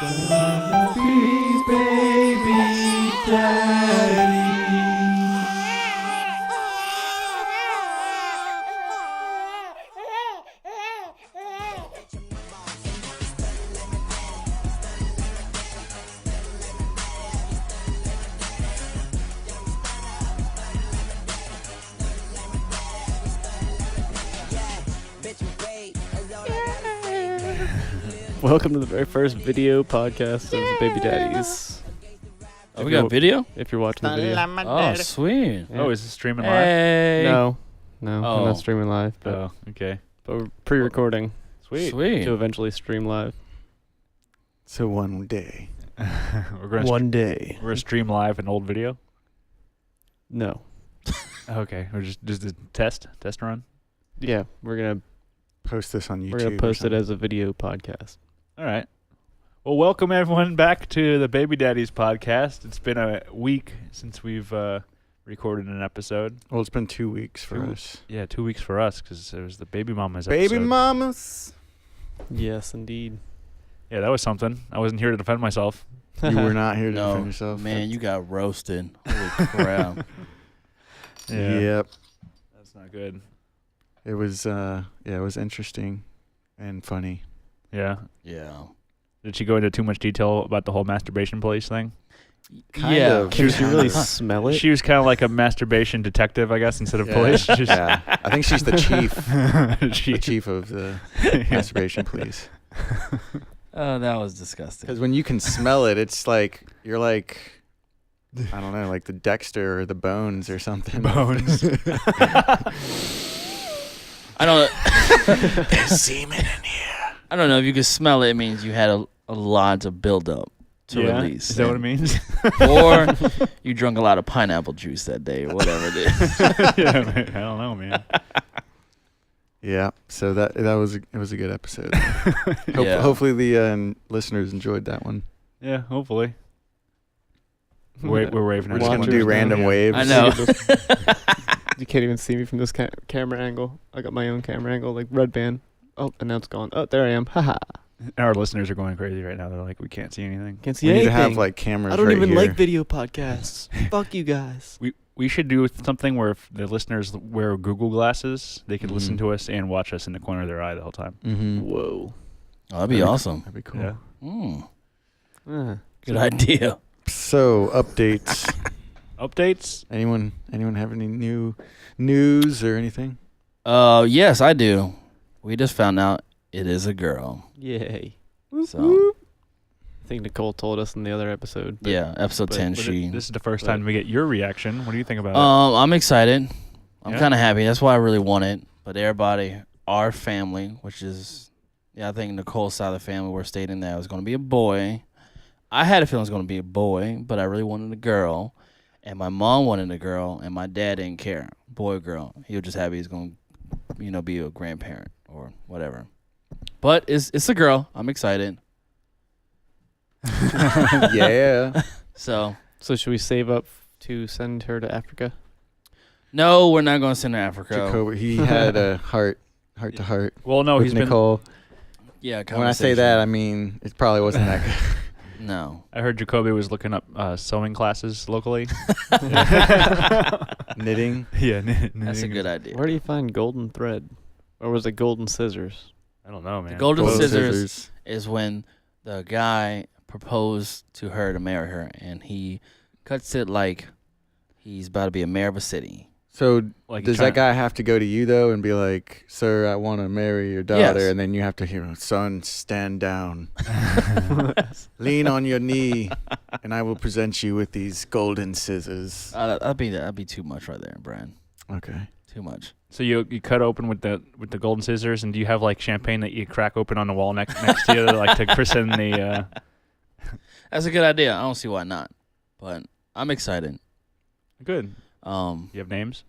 Daddies, baby daddy. Welcome to the very first video podcast of Baby Daddies. Oh, we got video? If you're watching the video. Oh, sweet. Yeah. Oh, is it streaming live? Hey. No, we're Oh. not streaming live, but, Oh, okay. but we're pre-recording Sweet. Sweet. to eventually stream live. So one day. We're gonna day. we're gonna stream live an old video. No. Okay, we're just a test run. Yeah, we're gonna Post this on YouTube. we're gonna post it as a video podcast. All right. Well, welcome everyone back to the Baby Daddies podcast. It's been a week since we've recorded an episode. Well, it's been 2 weeks for Two- us. Yeah, 2 weeks for us because it was the Baby Mamas Baby episode. mamas. Yes, indeed. Yeah, that was something. I wasn't here to defend myself. You were not here to No, defend yourself. man, you got roasted. Holy crap. Yep. That's not good. It was it was interesting and funny. Yeah. Yeah. Did she go into too much detail about the whole masturbation police thing? Kind yeah. of. Can you really Huh. smell it? She was kind of like a masturbation detective, I guess, instead of police. Just Yeah. I think she's the chief. The She- chief of the masturbation police. Oh, that was disgusting. Because when you can smell it, it's like you're like, I don't know, like the Dexter or the Bones or something. Bones. I don't There's semen in here. I don't know if you could smell it, it means you had a lot to build up to Yeah? release. Is that what it means? Or you drunk a lot of pineapple juice that day or whatever it is. Yeah, man, I don't know, man. Yeah. So it was a good episode. Yeah. Hopefully the listeners enjoyed that one. Yeah, hopefully. We're waving We're at just gonna Watchers do now. random Yeah. waves. I know. You can't even see me from this camera angle. I got my own camera angle, like red band. Oh, and now it's gone. Oh, there I am. Haha. Our listeners are going crazy right now. They're like, we can't see anything. Can't see We need anything. to have like cameras. I don't right even here. like video podcasts. Fuck you guys. We should do something where if the listeners wear Google glasses, they can listen Mhm. to us and watch us in the corner of their eye the whole time. Mm-hmm. Whoa. Oh, that'd be awesome. That'd be cool. Yeah. Mm, good idea. So updates. Updates? Anyone have any new news or anything? Yes, I do. We just found out it is a girl. Yay. So I think Nicole told us in the other episode. but- yeah, episode but- 10 But she this is the first time we get your reaction. What do you think about it? I'm excited. I'm Yeah? kind of happy. That's why I really want it. But everybody, our family, which is, I think Nicole's side of the family, we're stating that it was going to be a boy. I had a feeling it was going to be a boy, but I really wanted a girl. And my mom wanted a girl, and my dad didn't care, boy or girl. He was just happy he's going to, be a grandparent or whatever. But it's a girl. I'm excited. Yeah. So, So should we save up to send her to Africa? no, we're not going to send her to Africa. Jacoby, he had a heart to heart Well, no, with he's been. Nicole. Yeah, When I say that, I mean it probably wasn't that good. no. I heard Jacoby was looking up sewing classes locally. Knitting. Yeah, That's a good idea. Where do you find golden thread? Or was it golden scissors? I don't know, man. golden Golden scissors is when the guy proposed to her to marry her, and he cuts it like he's about to be a mayor of a city. So Like does that guy have to go to you though and be like, "Sir, I want to marry your daughter," Yes. and then you have to hear, "Son, stand down, lean on your knee, and I will present you with these golden scissors." That'd be too much right there, Brian. Okay. Too much. So you cut open with the golden scissors, and do you have like champagne that you crack open on the wall next to you, like to christen the? That's a good idea. I don't see why not. But I'm excited. Good. You have names?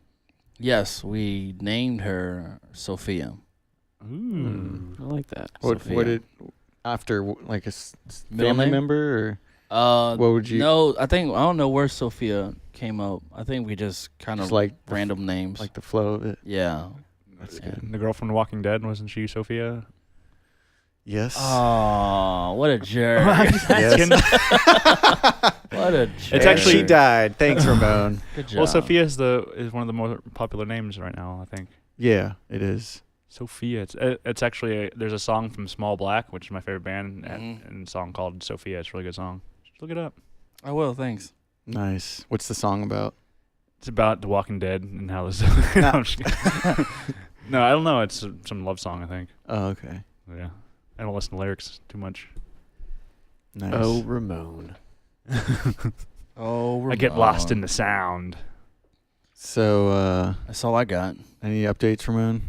Yes, we named her Sophia. Ooh. I like that. What Sophia. did after like a Middle family name? member or What would you- No, I don't know where Sophia came up. I think we just kind just of like random names. like the flow of it? Yeah. That's Yeah. good. The girl from The Walking Dead, wasn't she Sophia? Yes. Oh, what a jerk! Yes. What a jerk! It's actually- she died. Thanks, Ramon. Good job. Well, Sophia is one of the more popular names right now, I think. Yeah, it is. Sophia. It's actually there's a song from Small Black, which is my favorite band, Mhm. and a song called Sophia. It's a really good song. Just look it up. I will. Thanks. Nice. What's the song about? It's about The Walking Dead and how this. Nah. I'm just kidding. No, I don't know. It's some love song, I think. Oh, okay. Yeah, I don't listen to lyrics too much. Nice. Oh, Ramon. Oh, I get lost in the sound. So, That's all I got. any updates, Ramon?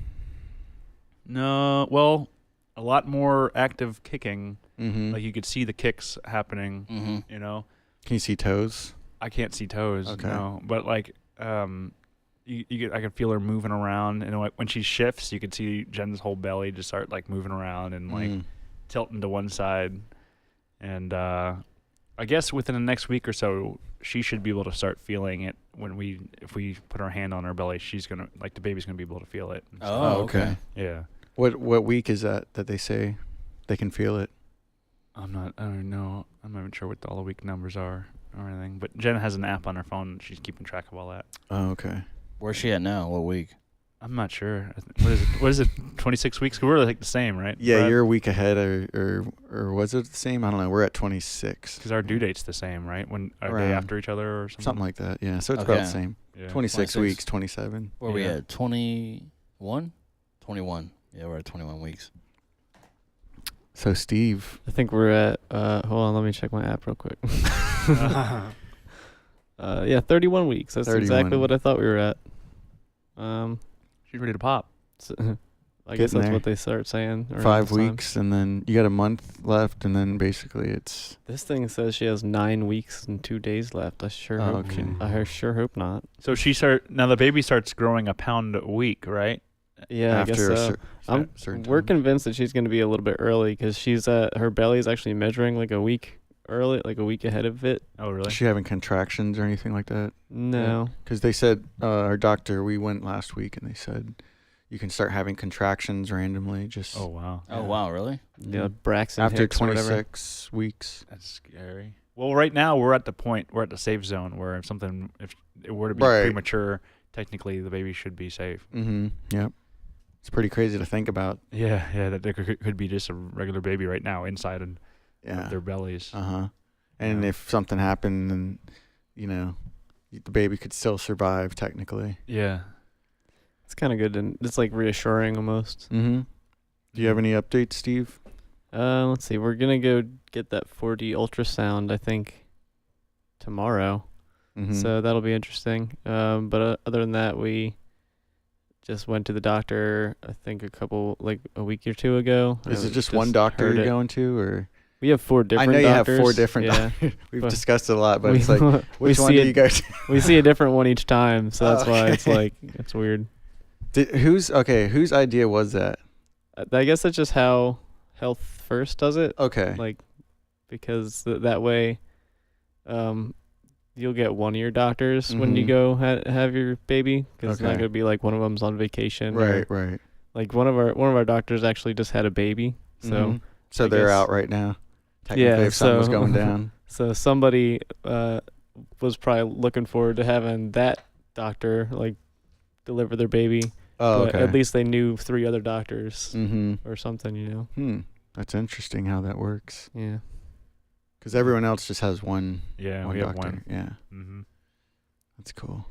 No, well, a lot more active kicking. Mm-hmm. Like you could see the kicks happening. Mm-hmm. You know, Can you see toes? I can't see toes. Okay. No, but like, I can feel her moving around, and like when she shifts, you could see Jen's whole belly just start like moving around and like tilting to one side. And I guess within the next week or so, she should be able to start feeling it. If we put our hand on her belly, she's gonna the baby's gonna be able to feel it. And stuff. Oh, okay. Yeah. What week is that they say they can feel it? I don't know. I'm not even sure what all the week numbers are or anything. But Jen has an app on her phone. She's keeping track of all that. Oh, okay. Where's she at now? What week? I'm not sure. What is it? 26 weeks? We're like the same, right? Yeah, you're a week ahead, or was it the same? I don't know. We're at 26. Because our due date's the same, right? When a day Around. after each other or something. Something like that. Yeah. So it's Okay. about the same. Yeah. 26 26. weeks, 27. Where we Yeah. at? 21? 21. Yeah, we're at 21 weeks. So Steve, I think we're at. Hold on, let me check my app real quick. Yeah, 31 weeks. That's 31. exactly what I thought we were at. She's ready to pop. So, I guess Getting that's there. what they start saying. around 5 this time. weeks, and then you got a month left, and then basically it's This thing says she has 9 weeks and 2 days left. I sure Oh, hope. okay. I sure hope not. So now the baby starts growing a pound a week, right? Yeah, I guess after so. We're time. convinced that she's going to be a little bit early because her belly is actually measuring like a week early, like a week ahead of it. Oh, really? Is she having contractions or anything like that? No. Because they said our doctor. We went last week, and they said you can start having contractions randomly. Just Oh, wow. Oh, wow, really? Yeah, Braxton after Hicks or whatever. 26 weeks. That's scary. Well, right now we're at the safe zone where if it were to be Right. premature, technically the baby should be safe. Mm-hmm. Yep. It's pretty crazy to think about. Yeah, that there could be just a regular baby right now inside of Yeah. their bellies. Uh-huh. And Yeah. if something happened, then, the baby could still survive technically. Yeah. It's kind of good and it's like reassuring almost. Mm-hmm. Do you have any updates, Steve? Let's see. We're gonna go get that 4D ultrasound. I think tomorrow. Mm-hmm. So that'll be interesting. But other than that, we just went to the doctor. I think a week or two ago. Is I it just one doctor heard you're it. going to, or We have 4 different I know you doctors. have 4 different Yeah. doctors. We've But discussed it a lot, but we- it's like, we which one see do it- you go to? we see a different one each time, so that's why it's Okay. like it's weird. Whose idea was that? I guess that's just how Health First does it. Okay. Like because that way, you'll get one of your doctors when you Mhm. go have your baby because it's not Okay. gonna be like one of them's on vacation. or- Right. Like one of our doctors actually just had a baby, so. Mhm. So I they're guess- out right now. Technically, Yeah, if something was so- going down. So somebody was probably looking forward to having that doctor like deliver their baby. Oh, But okay. at least they knew 3 other doctors Mm-hmm. or something, That's interesting how that works. Yeah. Because everyone else just has one. Yeah, one we have doctor. one. Yeah, Mm-hmm. that's cool.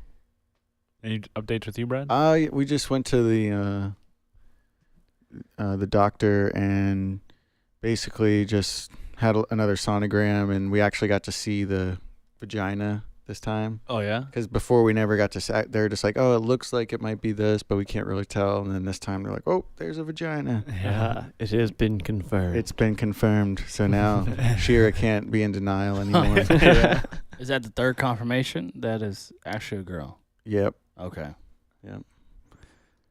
Any updates with you, Brad? We just went to the doctor and basically just had another sonogram, and we actually got to see the vagina this time. Oh, yeah? Because before we never got to see, they're just like, oh, it looks like it might be this, but we can't really tell. And then this time they're like, oh, there's a vagina. It has been confirmed. It's been confirmed. So now Shira can't be in denial anymore. Yeah. Is that the third confirmation? That is actually a girl. Yep. Okay.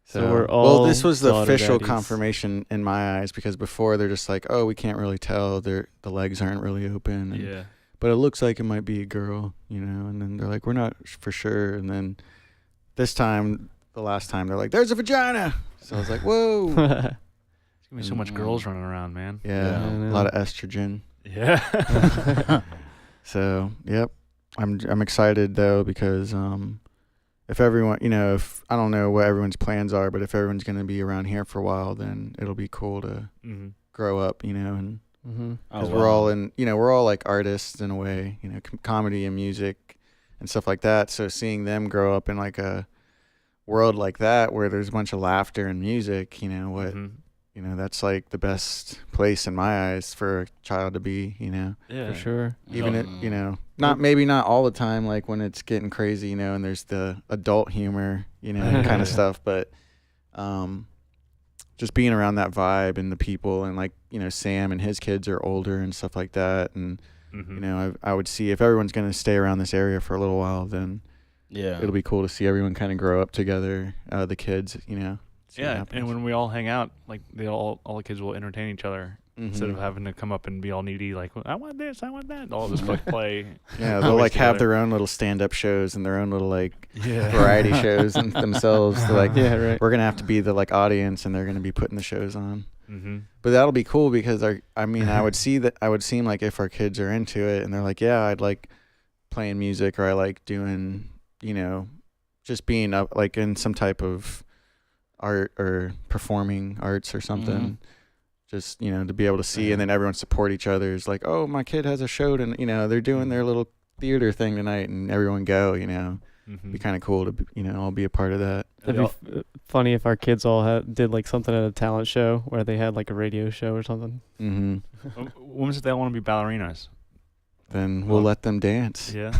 So we're well, all this was the daughter official daddies. confirmation in my eyes, because before they're just like, oh, we can't really tell. The legs aren't really open. And, Yeah. But it looks like it might be a girl, and then they're like, we're not for sure. And then the last time, they're like, there's a vagina. So I was like, whoa. gonna be so much girls running around, man. Yeah, Yeah. a lot of estrogen. Yeah. So, yep. I'm excited though because if everyone, if I don't know what everyone's plans are, but if everyone's going to be around here for a while, then it'll be cool to grow up, and because we're all we're all like artists in a way, comedy and music and stuff like that. So seeing them grow up in like a world like that where there's a bunch of laughter and music, that's like the best place in my eyes for a child to be, Yeah. For sure. even it, not all the time, like when it's getting crazy, and there's the adult humor, kind of stuff, but just being around that vibe and the people and like, Sam and his kids are older and stuff like that. And, I would see if everyone's going to stay around this area for a little while, then it'll be cool to see everyone kind of grow up together, the kids, Yeah, and when we all hang out, like all the kids will entertain each other instead of having to come up and be all needy, like I want this, I want that. All just like play. Yeah, they'll like have their own little stand-up shows and their own little like variety shows and themselves. They're like, we're gonna have to be the like audience, and they're gonna be putting the shows on. But that'll be cool because I would seem like if our kids are into it and they're like, yeah, I'd like playing music, or I like doing, just being up like in some type of art or performing arts or something, just to be able to see, and then everyone support each other. Is like, oh, my kid has a show, and they're doing their little theater thing tonight, and everyone go. Be kind of cool to all be a part of that. It'd be funny if our kids all did like something at a talent show where they had like a radio show or something. When was it they want to be ballerinas? Then we'll let them dance. Yeah.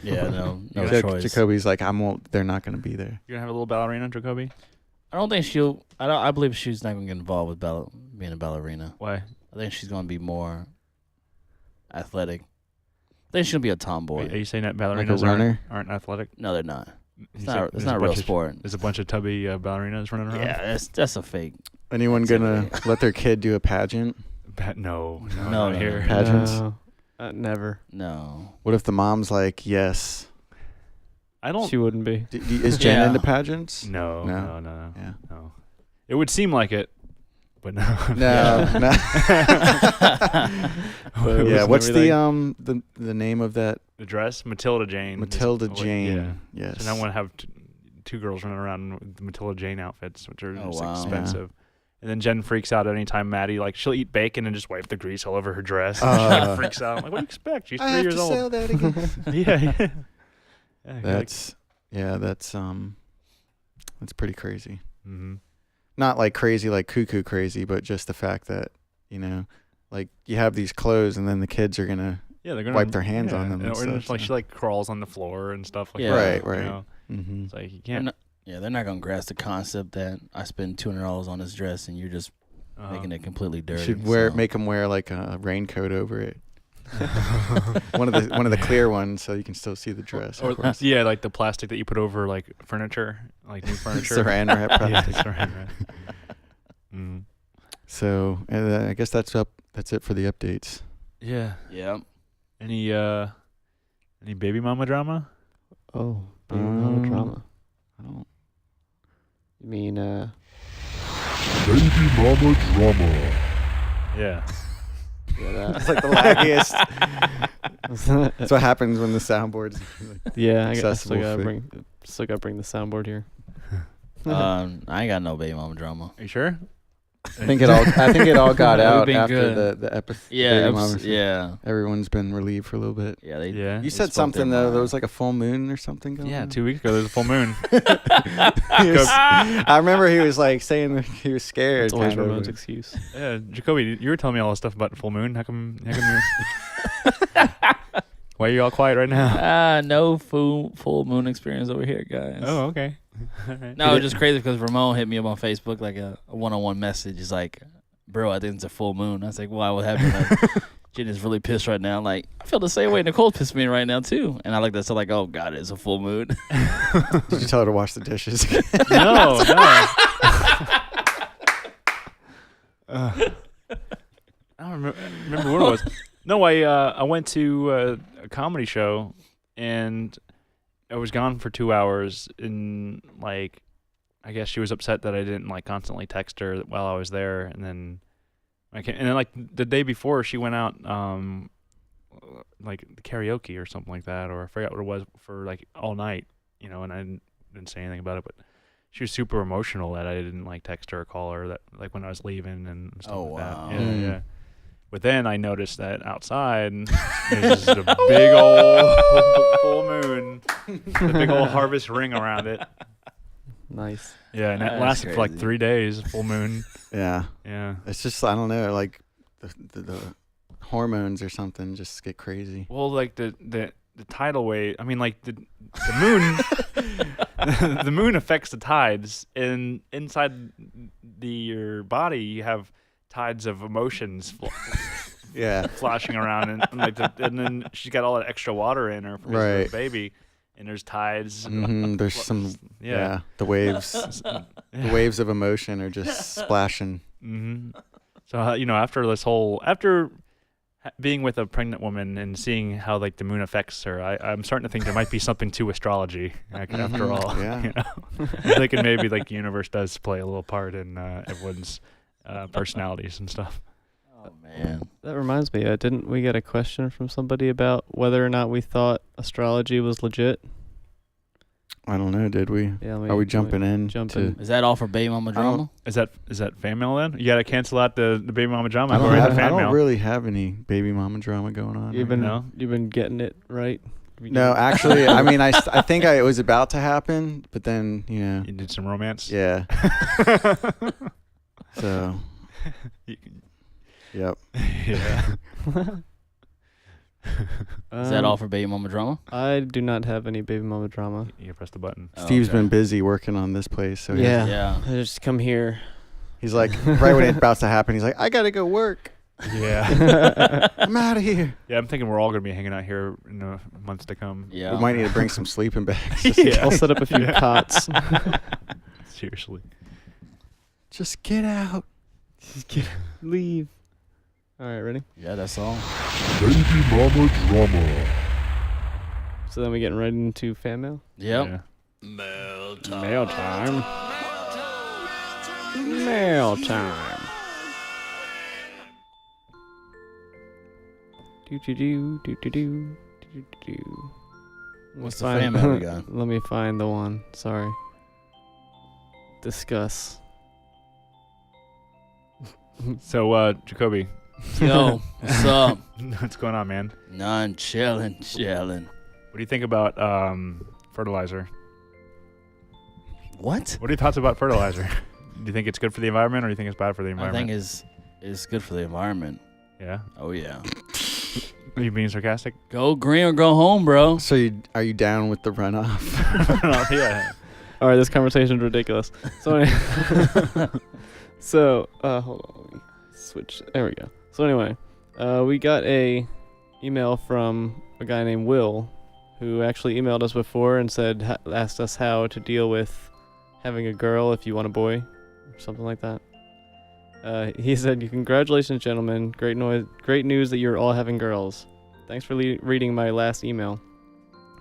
Yeah, no choice. Jacoby's like, they're not going to be there. You're gonna have a little ballerina, Jacoby? I don't think she'll. I believe she's not gonna get involved with being a ballerina. Why? I think she's gonna be more athletic. I think she'll be a tomboy. Are you saying that ballerinas like a runner? aren't athletic? No, they're not. It's There's not a real sport. There's a bunch of tubby ballerinas running around. Yeah, that's a fake. Anyone gonna let their kid do a pageant? No, No. here. Pageants? No, never. No. What if the mom's like, yes? I don't. She wouldn't be. Is Jen into pageants? No. Yeah. No. It would seem like it, but no. No. Yeah. What's everything. the name of that? The dress? Matilda Jane. Matilda Jane. Yeah. Yes. So now I want to have two girls running around with the Matilda Jane outfits, which are just expensive. And then Jen freaks out anytime Maddie, like, she'll eat bacon and just wipe the grease all over her dress. She kind of freaks out. I'm like, what do you expect? She's 3 years old. I have to sell that again. Yeah. That's pretty crazy. Mm-hmm. Not like crazy, like cuckoo crazy, but just the fact that, like you have these clothes and then the kids are going to they're gonna wipe their hands on them. Or just, like, she like crawls on the floor and stuff like Yeah. that. Right. It's like you can't. They're not gonna grasp the concept that I spend $200 on this dress and you're just making it completely dirty. You should make them wear like a raincoat over it. one of the clear ones, so you can still see the dress. Or like the plastic that you put over like furniture, like new furniture. Saran wrap plastic. Saran wrap. Mm. So I guess that's it for the updates. Yeah. Yeah. Any baby mama drama? Oh, baby mama drama. I don't. You mean Baby mama drama. Yeah. It's like the laggiest. That's what happens when the soundboard's yeah, I still accessible. gotta bring the soundboard here. I ain't got no baby mama drama. Are you sure? I think it all got out been after good. the episode. Yeah. Everyone's been relieved for a little bit. Yeah. Yeah. You said something though. There was like a full moon or something going Yeah, on. 2 weeks ago there was a full moon. I remember he was like saying that he was scared. It's always kind of. Ramon's excuse. Yeah, Jacoby, you were telling me all this stuff about the full moon. How come you Why are you all quiet right now? No full moon experience over here, guys. Oh, okay. All right. No, it's just crazy because Ramon hit me up on Facebook like a one-on-one message. He's like, bro, I think it's a full moon. I was like, why? What happened? Like, Jen is really pissed right now. Like, I feel the same way. Nicole's pissed me right now, too. And I like that. So, like, oh, God, it's a full moon. Did you tell her to wash the dishes? No. I don't remember what it was. No, I went to a comedy show, and I was gone for 2 hours, and, like, I guess she was upset that I didn't like constantly text her while I was there, and then like the day before she went out like karaoke or something like that, or I forgot what it was, for like all night, and I didn't say anything about it, but she was super emotional that I didn't like text her or call her that like when I was leaving and stuff like wow. that. Yeah. But then I noticed that outside there's just a big old full moon, a big old harvest ring around it. Nice. Yeah, and that That's lasted for like crazy. 3 days, full moon. Yeah. Yeah. It's just, I don't know, like the hormones or something just get crazy. Well, like the tidal wave. I mean, like the moon, the moon affects the tides, and inside your body you have tides of emotions Yeah. flashing around, and then she's got all that extra water in her from Right. the baby, and there's tides. There's some, Yeah. the waves. The waves of emotion are just splashing. So after being with a pregnant woman and seeing how like the moon affects her, I'm starting to think there might be something to astrology after all. Yeah. I'm thinking maybe like the universe does play a little part in everyone's personalities and stuff. Oh man. That reminds me, didn't we get a question from somebody about whether or not we thought astrology was legit? I don't know, did we? Yeah, Are we jumping in? Is that all for baby mama drama? Is that fan mail then? You got to cancel out the baby mama drama. I and go don't, right to have, fan I don't mail. really have any baby mama drama going on. You've right been now. you've been getting it right. No, actually, I mean, I think it was about to happen, but then, You did some romance. Yeah. So. Yep. Yeah. Is that all for baby mama drama? I do not have any baby mama drama. You press the button. Steve's Okay. been busy working on this place, so Yeah. Yeah. I just come here. he's like, right when it's about to happen, he's like, I gotta go work. Yeah. I'm out of here. Yeah, I'm thinking we're all gonna be hanging out here in the months to come. Yeah. We might need to bring some sleeping bags. Yeah. I'll set up a few cots. Seriously. Just get out. Leave. All right, ready? Yeah, that's all. Baby Mama Drama. So then we getting right into fan mail. Yep. Yeah. Mail time. Mail time. Do. What's the fan mail we got? Let me find the one. Sorry. Discuss. So, Jacoby, Yo, what's up? what's going on, man? None chilling. What do you think about fertilizer? What? What are your thoughts about fertilizer? Do you think it's good for the environment, or do you think it's bad for the I environment? think it's good for the environment. Yeah. Oh yeah. Are you being sarcastic? Go green or go home, bro. So are you down with the runoff? Yeah. All right, this conversation is ridiculous. So, hold on. Let me switch. There we go. So anyway, we got a email from a guy named Will, who actually emailed us before and asked us how to deal with having a girl if you want a boy, or something like that. He said, "Congratulations, gentlemen! Great news that you're all having girls. Thanks for reading my last email.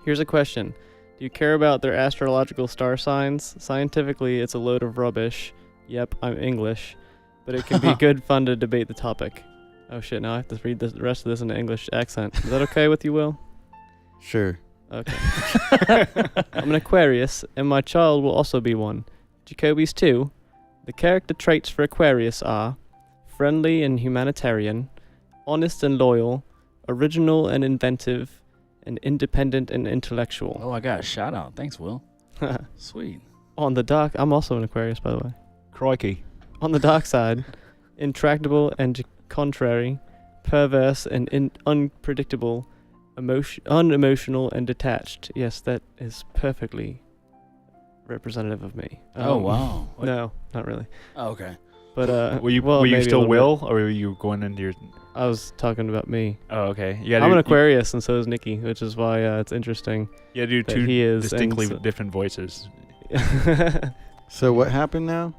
Here's a question. Do you care about their astrological star signs? Scientifically, it's a load of rubbish. Yep, I'm English. But it can be good fun to debate the topic." Oh shit, now I have to read the rest of this in an English accent. Is that okay with you, Will? Sure. Okay. I'm an Aquarius, and my child will also be one. Jacoby's too. The character traits for Aquarius are friendly and humanitarian, honest and loyal, original and inventive, and independent and intellectual. Oh, I got a shout out. Thanks, Will. Sweet. On the dark, I'm also an Aquarius, by the way. Crikey. On the dark side, intractable and contrary, perverse and unpredictable, unemotional and detached. Yes, that is perfectly representative of me. Oh wow. No, not really. Oh, okay. But Were you maybe a still little Will, or were you going into your? bit. I was talking about me. Oh, okay. You gotta I'm do, an Aquarius, and so is Nikki, which is why it's interesting. You gotta do that two he is, and distinctly so- different voices. So what happened now?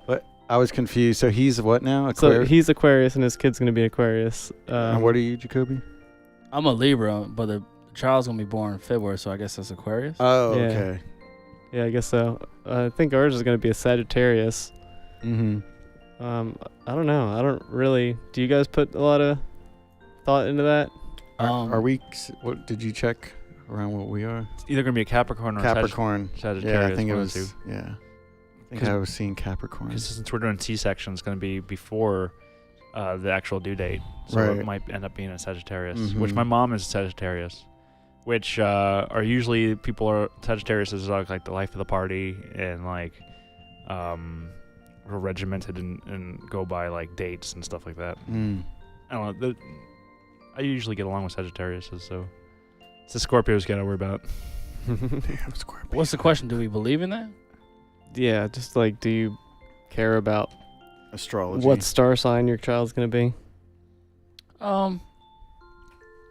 What? I was confused. So he's what now? So he's Aquarius, and his kid's gonna be Aquarius. And what are you, Jacoby? I'm a Libra, but the child's gonna be born in February, so I guess that's Aquarius. Oh, Yeah. okay. Yeah, I guess so. I think ours is going to be a Sagittarius. Mm-hmm. I don't know. I don't really. Do you guys put a lot of thought into that? Are we? What did you check around what we are? It's either gonna be a Capricorn or Capricorn. Sagittarius. Yeah, I think it one of was. the two. Yeah, I think I was seeing Capricorn. Because since we're doing C-section, it's going to be before the actual due date. So Right. it might end up being a Sagittarius, Mhm. which my mom is a Sagittarius, which are usually people are Sagittarius is like the life of the party and like are regimented and go by like dates and stuff like that. Mm. I don't know. I usually get along with Sagittariuses, so it's the Scorpios got to worry about. Damn, Scorpio. What's the question? Do we believe in that? Yeah, just like, do you care about Astrology. what star sign your child's going to be?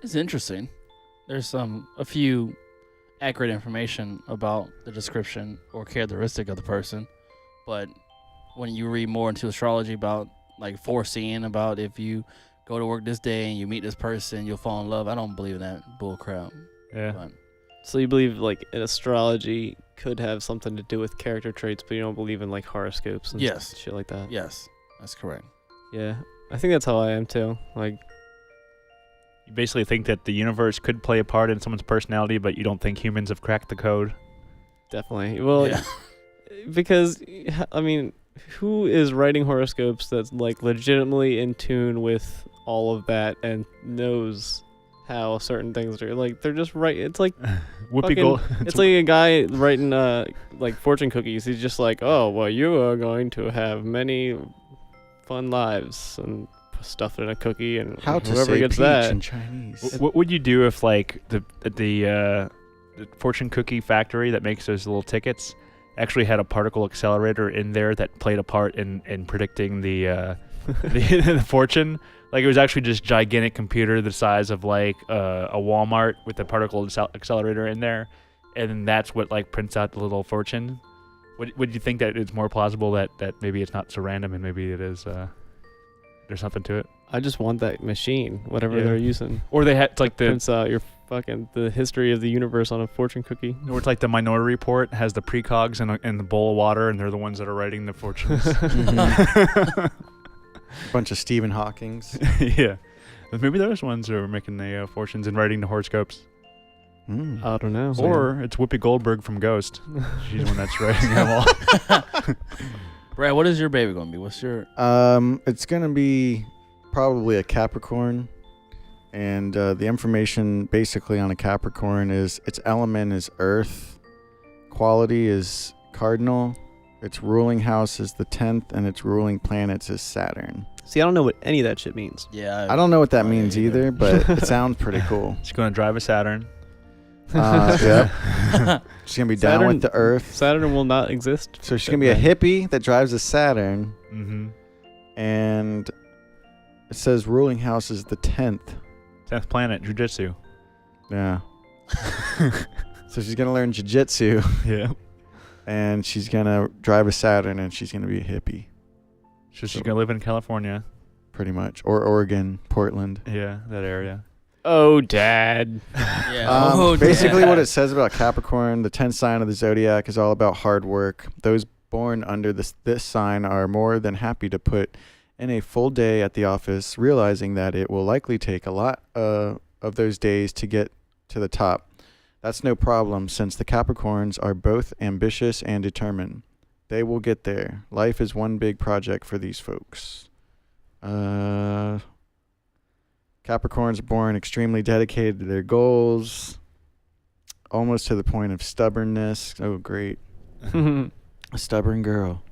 It's interesting. There's a few accurate information about the description or characteristic of the person, but when you read more into astrology about like foreseeing about if you go to work this day and you meet this person, you'll fall in love. I don't believe in that bull crap. Yeah. But So you believe like in astrology could have something to do with character traits, but you don't believe in like horoscopes and Yes. shit like that? yes, that's correct. Yeah. I think that's how I am too. Like, You basically think that the universe could play a part in someone's personality, but you don't think humans have cracked the code. definitely. Well, Yeah. because I mean, who is writing horoscopes that's like legitimately in tune with all of that and knows how certain things are? Like, they're just right. It's like Whoopi fucking- Gold. it's like a guy writing like fortune cookies. He's just like, oh well, you are going to have many fun lives and stuff in a cookie, and How to whoever say gets peach that. in Chinese. What would you do if like the fortune cookie factory that makes those little tickets actually had a particle accelerator in there that played a part in predicting the the fortune? Like it was actually just gigantic computer the size of like a Walmart with a particle accelerator in there, and then that's what like prints out the little fortune. Would you think that it's more plausible that maybe it's not so random and maybe it is there's something to it? I just want that machine, whatever Yeah. they're using. Or they had like the Prints out your fucking the history of the universe on a fortune cookie. or it's like the Minority Report has the precogs in the bowl of water, and they're the ones that are writing the fortunes. Mhm. Bunch of Stephen Hawkings. Yeah, but maybe those ones are making the fortunes and writing the horoscopes. Mm. I don't know. Or it's Whoopi Goldberg from Ghost. She's the one that's writing them all. Brad, what is your baby going to be? What's your... It's gonna be probably a Capricorn, and the information basically on a Capricorn is its element is Earth, quality is cardinal, its ruling house is the 10th, and its ruling planets is Saturn. See, I don't know what any of that shit means. Yeah. I don't know what that Oh, yeah, means either, but it sounds pretty cool. She's going to drive a Saturn. Yep. She's gonna be down Saturn- with the Earth. Saturn will not exist. So she's gonna be a hippie that drives a Saturn, Mm-hmm. and it says ruling house is the 10th. 10th planet, Jiu-Jitsu. Yeah. So she's gonna learn jiu-jitsu, Yeah. and she's gonna drive a Saturn, and she's gonna be a hippie, So she's going to live in California. pretty much, or Oregon, Portland. Yeah, that area. Oh, Dad. Yeah. Basically, what it says about Capricorn, the 10th sign of the zodiac, is all about hard work. Those born under this sign are more than happy to put in a full day at the office, realizing that it will likely take a lot of those days to get to the top. That's no problem, since the Capricorns are both ambitious and determined. They will get there. Life is one big project for these folks. Capricorns are born extremely dedicated to their goals, almost to the point of stubbornness. Oh, great. A stubborn girl.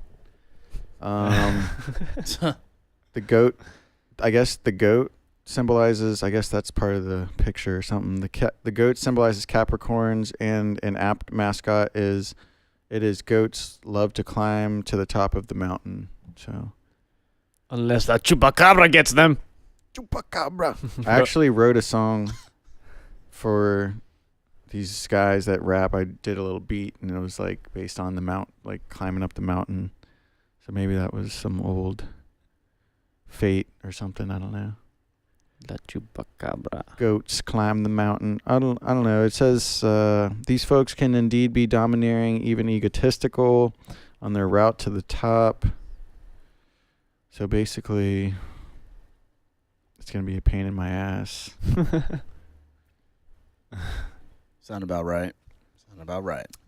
The goat, I guess the goat symbolizes, I guess that's part of the picture or something. The goat symbolizes Capricorns, and an apt mascot is, it is goats love to climb to the top of the mountain. So, Unless that chupacabra gets them. Chupacabra. I actually wrote a song for these guys that rap. I did a little beat, and it was like based on the mount, like climbing up the mountain. So maybe that was some old Fate or something. I don't know. La chupacabra. Goats climb the mountain. I don't know. It says these folks can indeed be domineering, even egotistical, on their route to the top. So basically, it's gonna be a pain in my ass. Sound about right.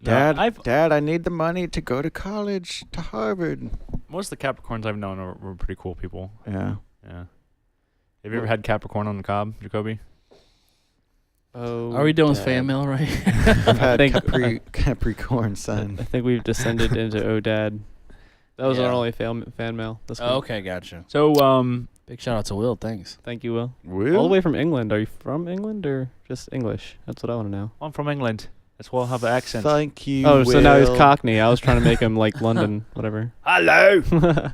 Dad, No, Dad, I need the money to go to college, to Harvard. most of the Capricorns I've known were pretty cool people. Yeah. Yeah. Have you ever had Capricorn on the cob, Jacoby? Oh, Are we doing Dad. fan mail right? I've had think- Capricorn sun. I think we've descended into Dad. That was Yeah. our only fan mail this week. Oh, okay, gotcha. So, Big shout out to Will. Thanks. Thank you, Will. Will? All the way from England. Are you from England or just English? That's what I want to know. I'm from England. That's why I have an accent. Thank you. Oh, so now he's Will. Cockney. I was trying to make him like London, whatever. Hello.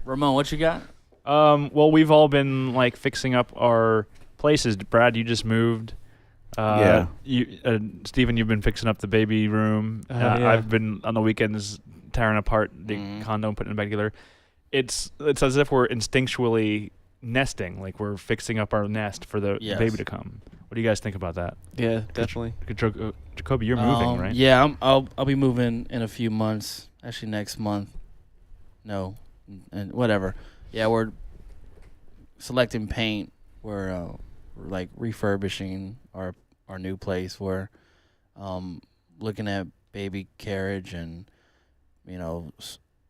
Ramon, what you got? Well, we've all been like fixing up our places. Brad, you just moved. Yeah. Steven, you've been fixing up the baby room. Yeah. I've been on the weekends tearing apart the condo and putting it back together. It's as if we're instinctually nesting, like we're fixing up our nest for the baby to come. What do you guys think about that? Yeah, definitely. Jacoby, you're moving, right? Yeah, I'll be moving in a few months. Actually, next month. No, and whatever. Yeah, we're selecting paint. We're like refurbishing our new place. We're looking at baby carriage and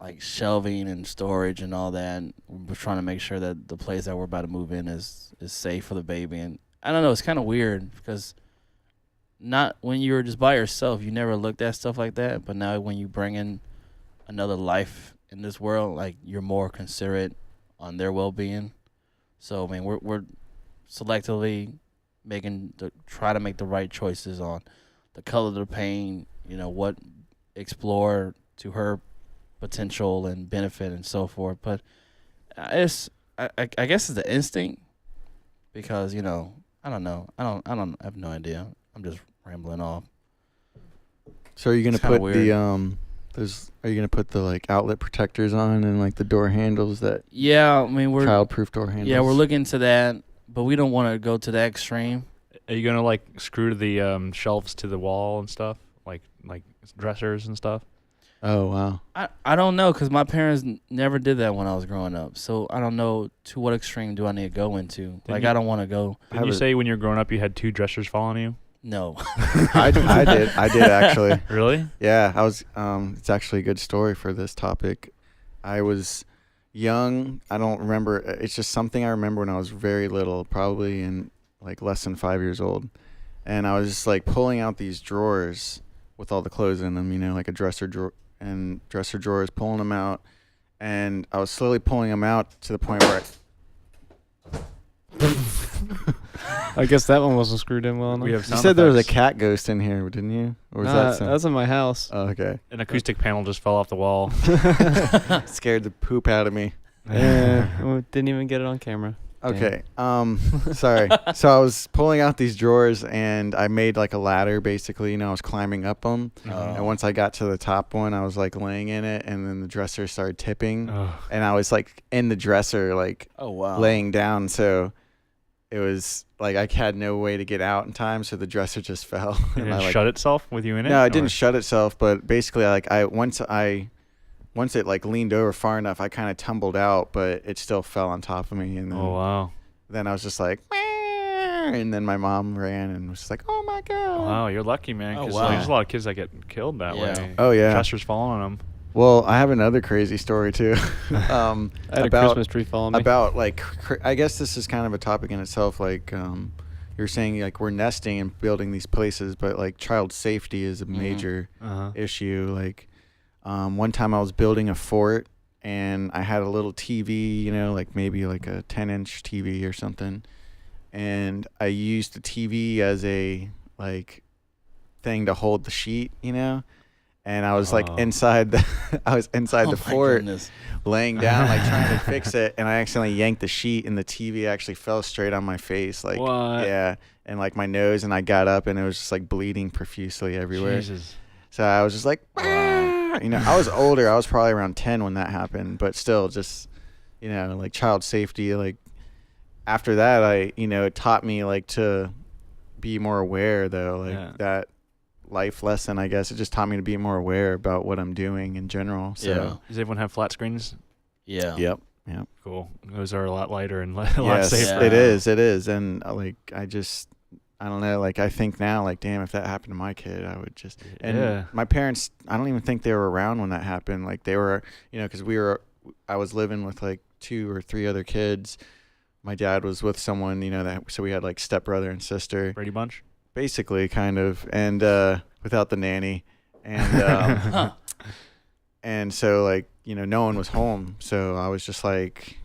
like shelving and storage and all that. And we're trying to make sure that the place that we're about to move in is safe for the baby. And I don't know, it's kind of weird because not when you were just by yourself, you never looked at stuff like that. But now when you bring in another life in this world, like you're more considerate on their well-being. So I mean, we're selectively try to make the right choices on the color of the paint. What explore to her potential and benefit and so forth. But I guess it's the instinct because I don't know. I have no idea. I'm just rambling off. So are you gonna It's kinda put the are you gonna put the like outlet protectors on and like the door handles that Yeah, I mean we're child-proof door handles? Yeah, we're looking into that, but we don't want to go to that extreme. Are you gonna like screw the shelves to the wall and stuff, like dressers and stuff? Oh wow. I don't know because my parents never did that when I was growing up. So I don't know to what extreme do I need to go into. I don't want to go. Didn't you say when you were growing up you had 2 dressers following you? No. I did actually. Really? Yeah, I was. It's actually a good story for this topic. I was young. I don't remember. It's just something I remember when I was very little, probably in like less than 5 years old, and I was just like pulling out these drawers with all the clothes in them, like a dresser drawer and dresser drawers, pulling them out, and I was slowly pulling them out to the point where I guess that one wasn't screwed in well enough. We have you sound said there was a effects. cat ghost in here, didn't you? Or was Nah, that some? that's in my house. Oh, okay. An acoustic panel just fell off the wall. Scared the poop out of me. Yeah, well, didn't even get it on camera. Okay. Sorry. So I was pulling out these drawers and I made like a ladder basically, I was climbing up them. And once I got to the top one, I was like laying in it and then the dresser started tipping and I was like in the dresser like laying down, so it was like I had no way to get out in time, so the dresser just fell. Did And it shut itself with you in it? No, it or- didn't shut itself, but basically once it like leaned over far enough, I kind of tumbled out, but it still fell on top of me. And then, Oh wow! then I was just like, "Meow," and then my mom ran and was just like, "Oh my god!" Wow, you're lucky, man. Oh, 'Cause wow. there's a lot of kids that get killed that Yeah. way. Oh yeah. Dressers falling on them. Well, I have another crazy story too. I had a Christmas tree follow me. About like I guess this is kind of a topic in itself. Like you're saying, like we're nesting and building these places, but like child safety is a major issue. Like one time I was building a fort and I had a little TV, like maybe like a 10-inch TV or something, and I used the TV as a like thing to hold the sheet, and I was like inside the the fort, laying down like trying to fix it, and I accidentally yanked the sheet and the TV actually fell straight on my face, like What? yeah, and like my nose, and I got up and it was just like bleeding profusely everywhere. Jesus. So I was just like, I was older. I was probably around 10 when that happened, but still, just like child safety, like after that, it taught me like to be more aware though, like that life lesson, I guess. It just taught me to be more aware about what I'm doing in general. So Does everyone have flat screens? Yeah. Yep. Cool. Those are a lot lighter and a lot Yes, safer. it is. And like, I don't know, like I think now, like, damn, if that happened to my kid, I would just, and my parents, I don't even think they were around when that happened. Like they were, cause I was living with like 2 or 3 other kids. My dad was with someone, so we had like stepbrother and sister. Brady Bunch? Basically, kind of, and without the nanny. And and so, like, no one was home. So I was just like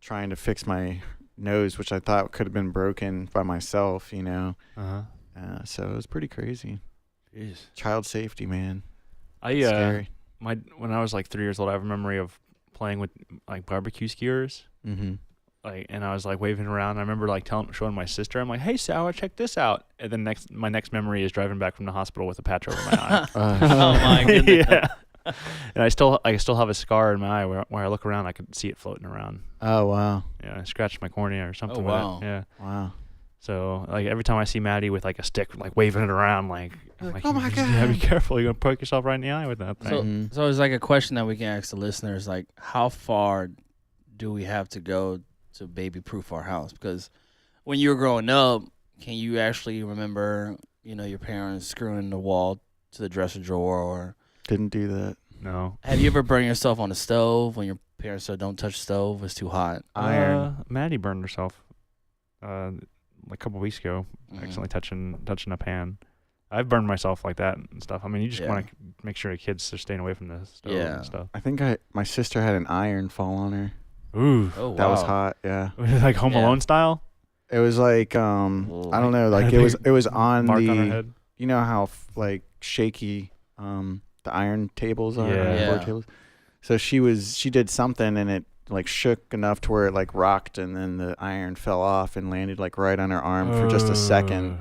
trying to fix my nose, which I thought could have been broken by myself, so it was pretty crazy. Jeez. Child safety, man. Scary. When I was like 3 years old, I have a memory of playing with like barbecue skewers. Mm-hmm. Like, and I was like waving around. I remember like showing my sister. I'm like, "Hey, Sarah, check this out." And then my next memory is driving back from the hospital with a patch over my eye. Oh my goodness. Yeah. And I still have a scar in my eye where I look around, I could see it floating around. Oh wow. Yeah, I scratched my cornea or something. Oh, wow. With it. Yeah. Wow. So like every time I see Maddie with like a stick, like waving it around, like oh my god, yeah, be careful, you're gonna poke yourself right in the eye with that thing. So it's like a question that we can ask the listeners, like, how far do we have to go to baby proof our house? Because when you were growing up, can you actually remember, your parents screwing the wall to the dresser drawer? Or didn't do that. No. Have you ever burned yourself on the stove when your parents said don't touch the stove, it's too hot? Iron. Maddie burned herself a couple weeks ago, accidentally touching a pan. I've burned myself like that and stuff. I mean, you just want to make sure the kids are staying away from the stove and stuff. I think my sister had an iron fall on her. Ooh. Oh, wow. That was hot, yeah. Like Home Alone style? It was like, I don't know, like it was on mark the, on her head. You know how like shaky the iron tables are, board tables. So she did something and it like shook enough to where it like rocked, and then the iron fell off and landed like right on her arm for just a second,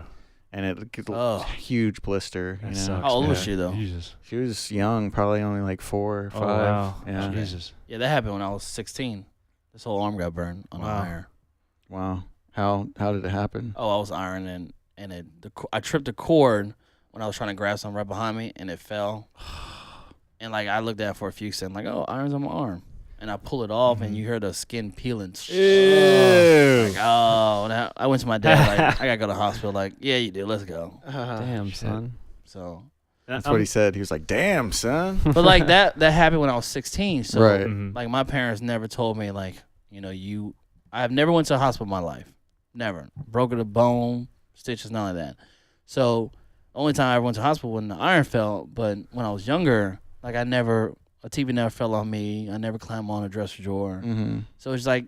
and it a huge blister. Sucks, how old was she though? Jesus. She was young, probably only like 4 or 5. Oh, wow. Yeah. Jesus. Yeah, that happened when I was 16. This whole arm got burned on an iron. Wow. How did it happen? Oh, I was ironing, and I tripped the cord when I was trying to grab something right behind me, and it fell. And like I looked at it for a few seconds, like, oh, iron's on my arm, and I pull it off, and you hear the skin peeling. Ew. Like, oh, I went to my dad, like, I gotta go to the hospital. Like, yeah, you do. Let's go. Damn, son. So that's what he said. He was like, "Damn, son." But like that happened when I was 16. So right. Like my parents never told me like, I've never went to a hospital in my life. Never. Broken a bone, stitches, none of that. So only time I ever went to the hospital when the iron fell, but when I was younger, like a TV never fell on me. I never climbed on a dresser drawer. Mm-hmm. So it's like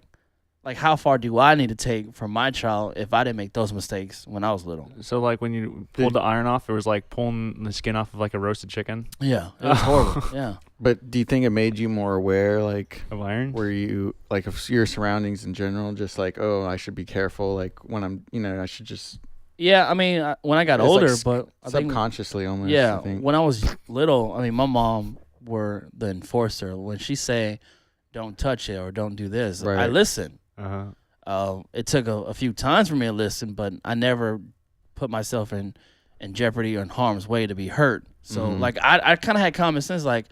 how far do I need to take for my child if I didn't make those mistakes when I was little? So like when you pulled the iron off, it was like pulling the skin off of like a roasted chicken? Yeah, it was horrible. Yeah. But do you think it made you more aware, like, of iron? Were you like of your surroundings in general, just like, oh, I should be careful, like when I'm, I should just. Yeah, I mean, when I got older, like but I think, subconsciously almost. yeah, I think. when I was little, I mean, my mom were the enforcer. When she say, "Don't touch it" or "Don't do this," I listened. It took a few times for me to listen, but I never put myself in jeopardy or in harm's way to be hurt. So like I kind of had common sense, like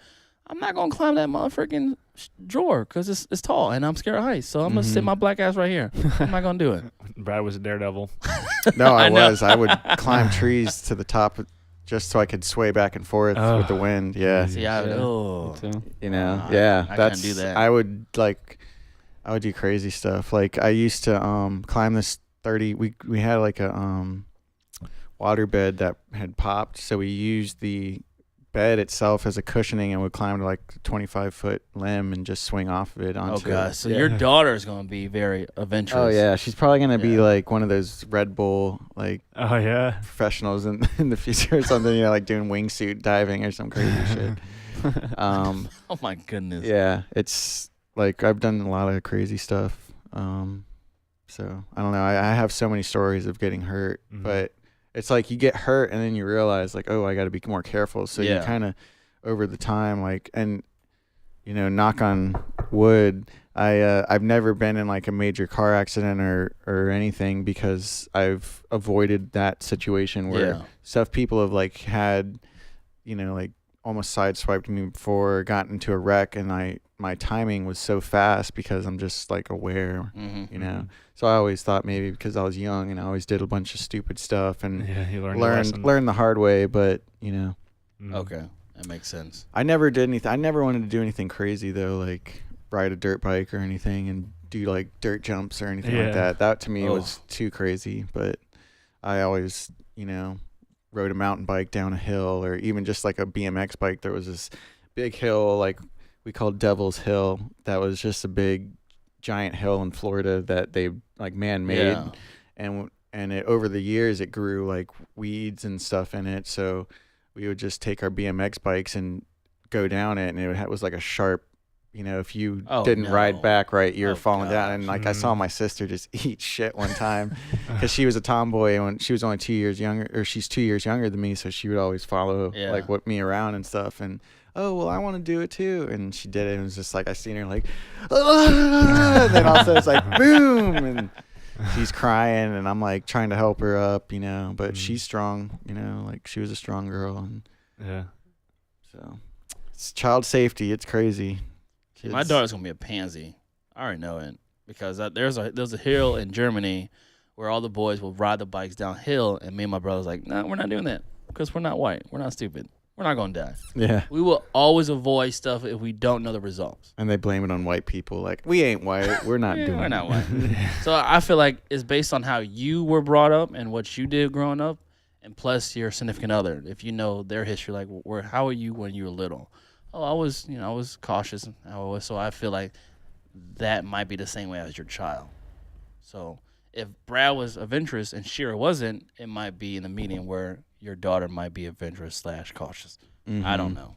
I'm not gonna climb that motherfucking drawer because it's tall and I'm scared of heights. So I'm gonna sit my black ass right here. I'm not gonna do it. Brad was a daredevil. No, I was. I would climb trees to the top just so I could sway back and forth with the wind. Yeah. See, I would, I couldn't do that. I would do crazy stuff. Like I used to climb this 30. We had like a water bed that had popped, so we used the bed itself as a cushioning and would climb to like a 25-foot limb and just swing off of it onto. Oh gosh, so your daughter is gonna be very adventurous. Oh yeah, she's probably gonna be like one of those Red Bull like professionals in the future or something. Like doing wingsuit diving or some crazy shit. Oh my goodness. Yeah, it's. Like, I've done a lot of crazy stuff. So, I don't know. I have so many stories of getting hurt. But it's like you get hurt and then you realize, like, oh, I got to be more careful. So, you kind of, over the time, like, and, knock on wood, I've never been in like a major car accident or anything because I've avoided that situation where stuff people have like had, like almost sideswiped me before, gotten into a wreck, and my timing was so fast because I'm just like aware, So I always thought maybe because I was young and I always did a bunch of stupid stuff and you learned the hard way, but Okay, that makes sense. I never did anything. I never wanted to do anything crazy though, like ride a dirt bike or anything and do like dirt jumps or anything like that. That to me was too crazy, but I always, rode a mountain bike down a hill, or even just like a BMX bike. There was this big hill, like we called Devil's Hill, that was just a big giant hill in Florida that they like man-made, and it over the years it grew like weeds and stuff in it, so we would just take our BMX bikes and go down it, and it was like a sharp, if you didn't ride back right, you're falling down. And like I saw my sister just eat shit one time because she was a tomboy when she was only 2 years younger, or she's 2 years younger than me, so she would always follow like whip me around and stuff. And I want to do it too, and she did it. And it was just like I seen her like, and then also it's like boom, and she's crying, and I'm like trying to help her up, but she's strong, like she was a strong girl, and so it's child safety. It's crazy. Kids. My daughter's gonna be a pansy. I already know it because there's a hill in Germany where all the boys will ride the bikes downhill, and me and my brother's like, no, we're not doing that because we're not white, we're not stupid, we're not gonna die. Yeah, we will always avoid stuff if we don't know the results. And they blame it on white people, like we ain't white, we're not doing. We're not white. So I feel like it's based on how you were brought up and what you did growing up, and plus your significant other. If you know their history, like how were you when you were little? I was cautious. So I feel like that might be the same way as your child. So if Brad was adventurous and Shira wasn't, it might be in the medium where your daughter might be adventurous / cautious. I don't know.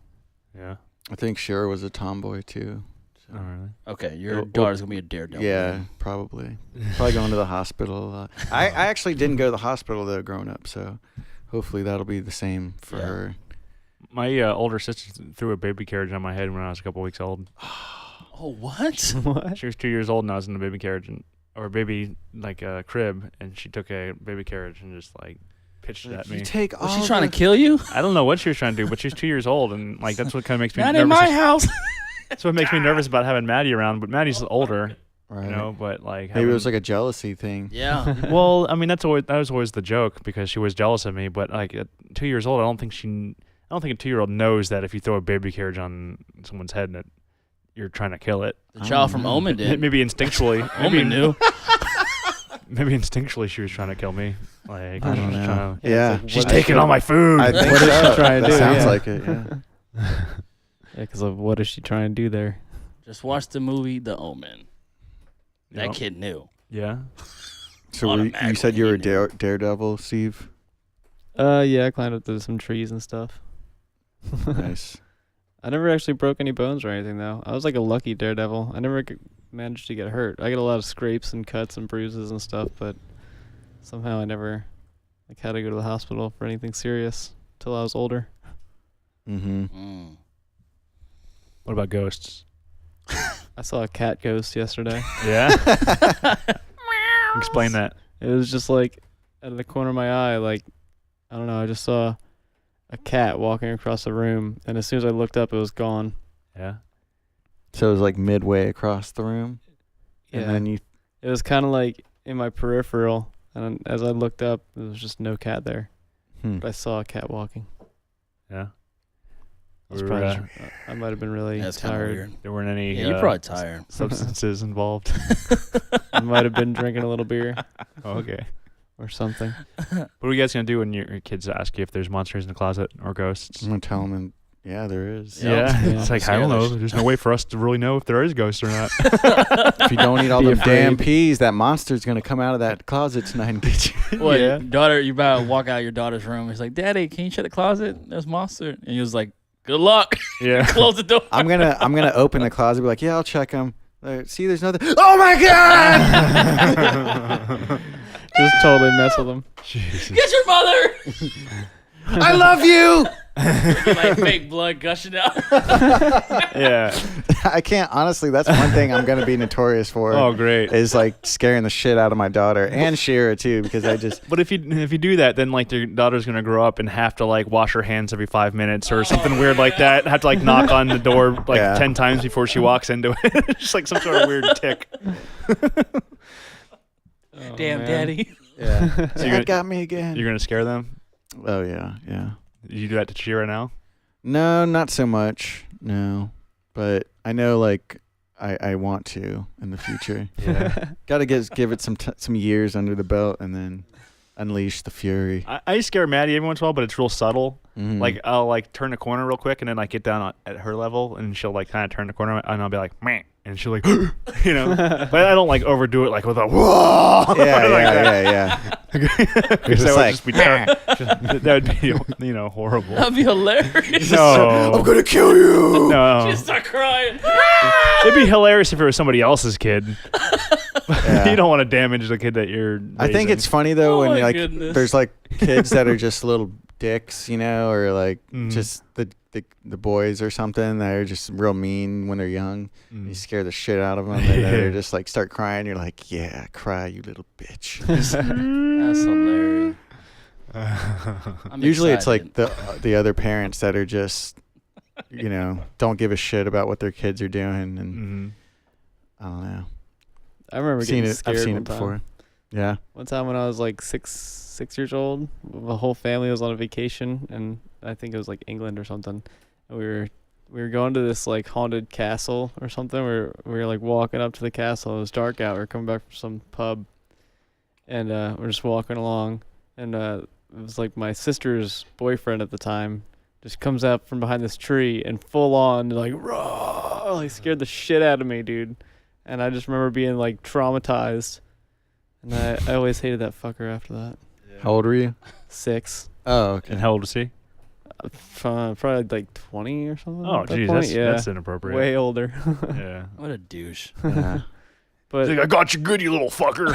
Yeah. I think Shira was a tomboy too. So. Oh, really? Okay, your daughter's going to be a daredevil. Yeah, probably. Probably going to the hospital. I actually didn't go to the hospital though growing up, so hopefully that'll be the same for her. My older sister threw a baby carriage on my head when I was a couple weeks old. Oh, what? What? She was 2 years old and I was in a baby carriage or a baby crib, and she took a baby carriage and just like pitched it at me. Was she trying to kill you? I don't know what she was trying to do, but she's 2 years old, and like that's what kind of makes me not nervous. In my house. That's what makes me nervous about having Maddie around. But Maddie's older, right? But like maybe it was like a jealousy thing. Yeah. Well, I mean that was always the joke because she was jealous of me. But like at 2 years old, I don't think a 2-year-old knows that if you throw a baby carriage on someone's head, that you're trying to kill it. The child from Omen did. Maybe instinctually. Omen knew. Maybe instinctually she was trying to kill me. Like I don't know. Yeah, like, she's taking all my food. I think what is she trying to do? Sounds like it. Yeah. Yeah, because of what is she trying to do there? Just watch the movie The Omen. That kid knew. Yeah. So you said you were a daredevil, Steve? Yeah, I climbed up to some trees and stuff. Nice. I never actually broke any bones or anything, though. I was like a lucky daredevil. I never managed to get hurt. I get a lot of scrapes and cuts and bruises and stuff, but somehow I never had to go to the hospital for anything serious till I was older. Mm-hmm. What about ghosts? I saw a cat ghost yesterday. Yeah? Explain that. It was just like out of the corner of my eye, like, I don't know, I just saw a cat walking across the room, and as soon as I looked up, it was gone. Yeah. So it was like midway across the room? Yeah. And then it was kind of like in my peripheral, and as I looked up, there was just no cat there. But I saw a cat walking. Yeah. I might have been really tired. Weird. There weren't any you're probably tired. substances involved. I might have been drinking a little beer. Oh, okay. Or something. What are you guys going to do when your kids ask you if there's monsters in the closet or ghosts? I'm going to tell them, yeah, there is. Yeah. It's like, I don't know. There's no way for us to really know if there is ghosts or not. If you don't eat all them damn peas, that monster's going to come out of that closet tonight and get you. What, daughter, you about to walk out of your daughter's room. He's like, Daddy, can you shut the closet? There's a monster. And he was like, good luck. Yeah. Close the door. I'm gonna open the closet and be like, yeah, I'll check them. See, there's nothing. Oh my God! Just totally mess with them. Jesus. Get your mother. I love you. like fake blood gushing out. Yeah. I can't, honestly, that's one thing I'm going to be notorious for. Oh, great. Is like scaring the shit out of my daughter and Shira too, because I just. But if you do that, then like your daughter's gonna grow up and have to like wash her hands every 5 minutes or something weird like that. Have to like knock on the door like 10 times before she walks into it. Just like some sort of weird tick. Damn, Daddy. Yeah. So That got me again. You're gonna scare them? Oh yeah, yeah. You do that to Shira now? No, not so much. No, but I know like I want to in the future. Yeah. Got to give it some years under the belt and then unleash the fury. I scare Maddie every once in a while, but it's real subtle. Mhm. Like I'll like turn a corner real quick and then like get down at her level and she'll like kind of turn the corner and I'll be like, meh. And she'll like, you know, but I don't like overdo it like with a whoa. Yeah. Because that would just be that would be, horrible. That'd be hilarious. No, I'm gonna kill you. no. Just start crying. It'd be hilarious if it was somebody else's kid. Yeah. You don't want to damage the kid that you're raising. I think it's funny though Oh when my like goodness. there's like kids that are just little dicks, or like Mhm. just the boys or something that are just real mean when they're young. You scare the shit out of them, and then they're just like start crying. You're like, yeah, cry, you little bitch. That's hilarious. I'm Usually it's excited. like the other parents that are just don't give a shit about what their kids are doing, and Mhm. I don't know. I remember getting scared I've seen one it time. before. Yeah. One time when I was like six years old, the whole family was on a vacation, and I think it was like England or something. And we were going to this like haunted castle or something. We were like walking up to the castle. It was dark out. We were coming back from some pub, and we're just walking along, and it was like my sister's boyfriend at the time just comes out from behind this tree and full on like raw, like scared the shit out of me, dude. And I just remember being like traumatized. And I always hated that fucker after that. How old were you? 6. Oh, okay. And how old is he? Probably like 20 or something. Oh, at that geez, point. that's inappropriate. Way older. Yeah. What a douche. Yeah. But He's like, I got you good, you little fucker.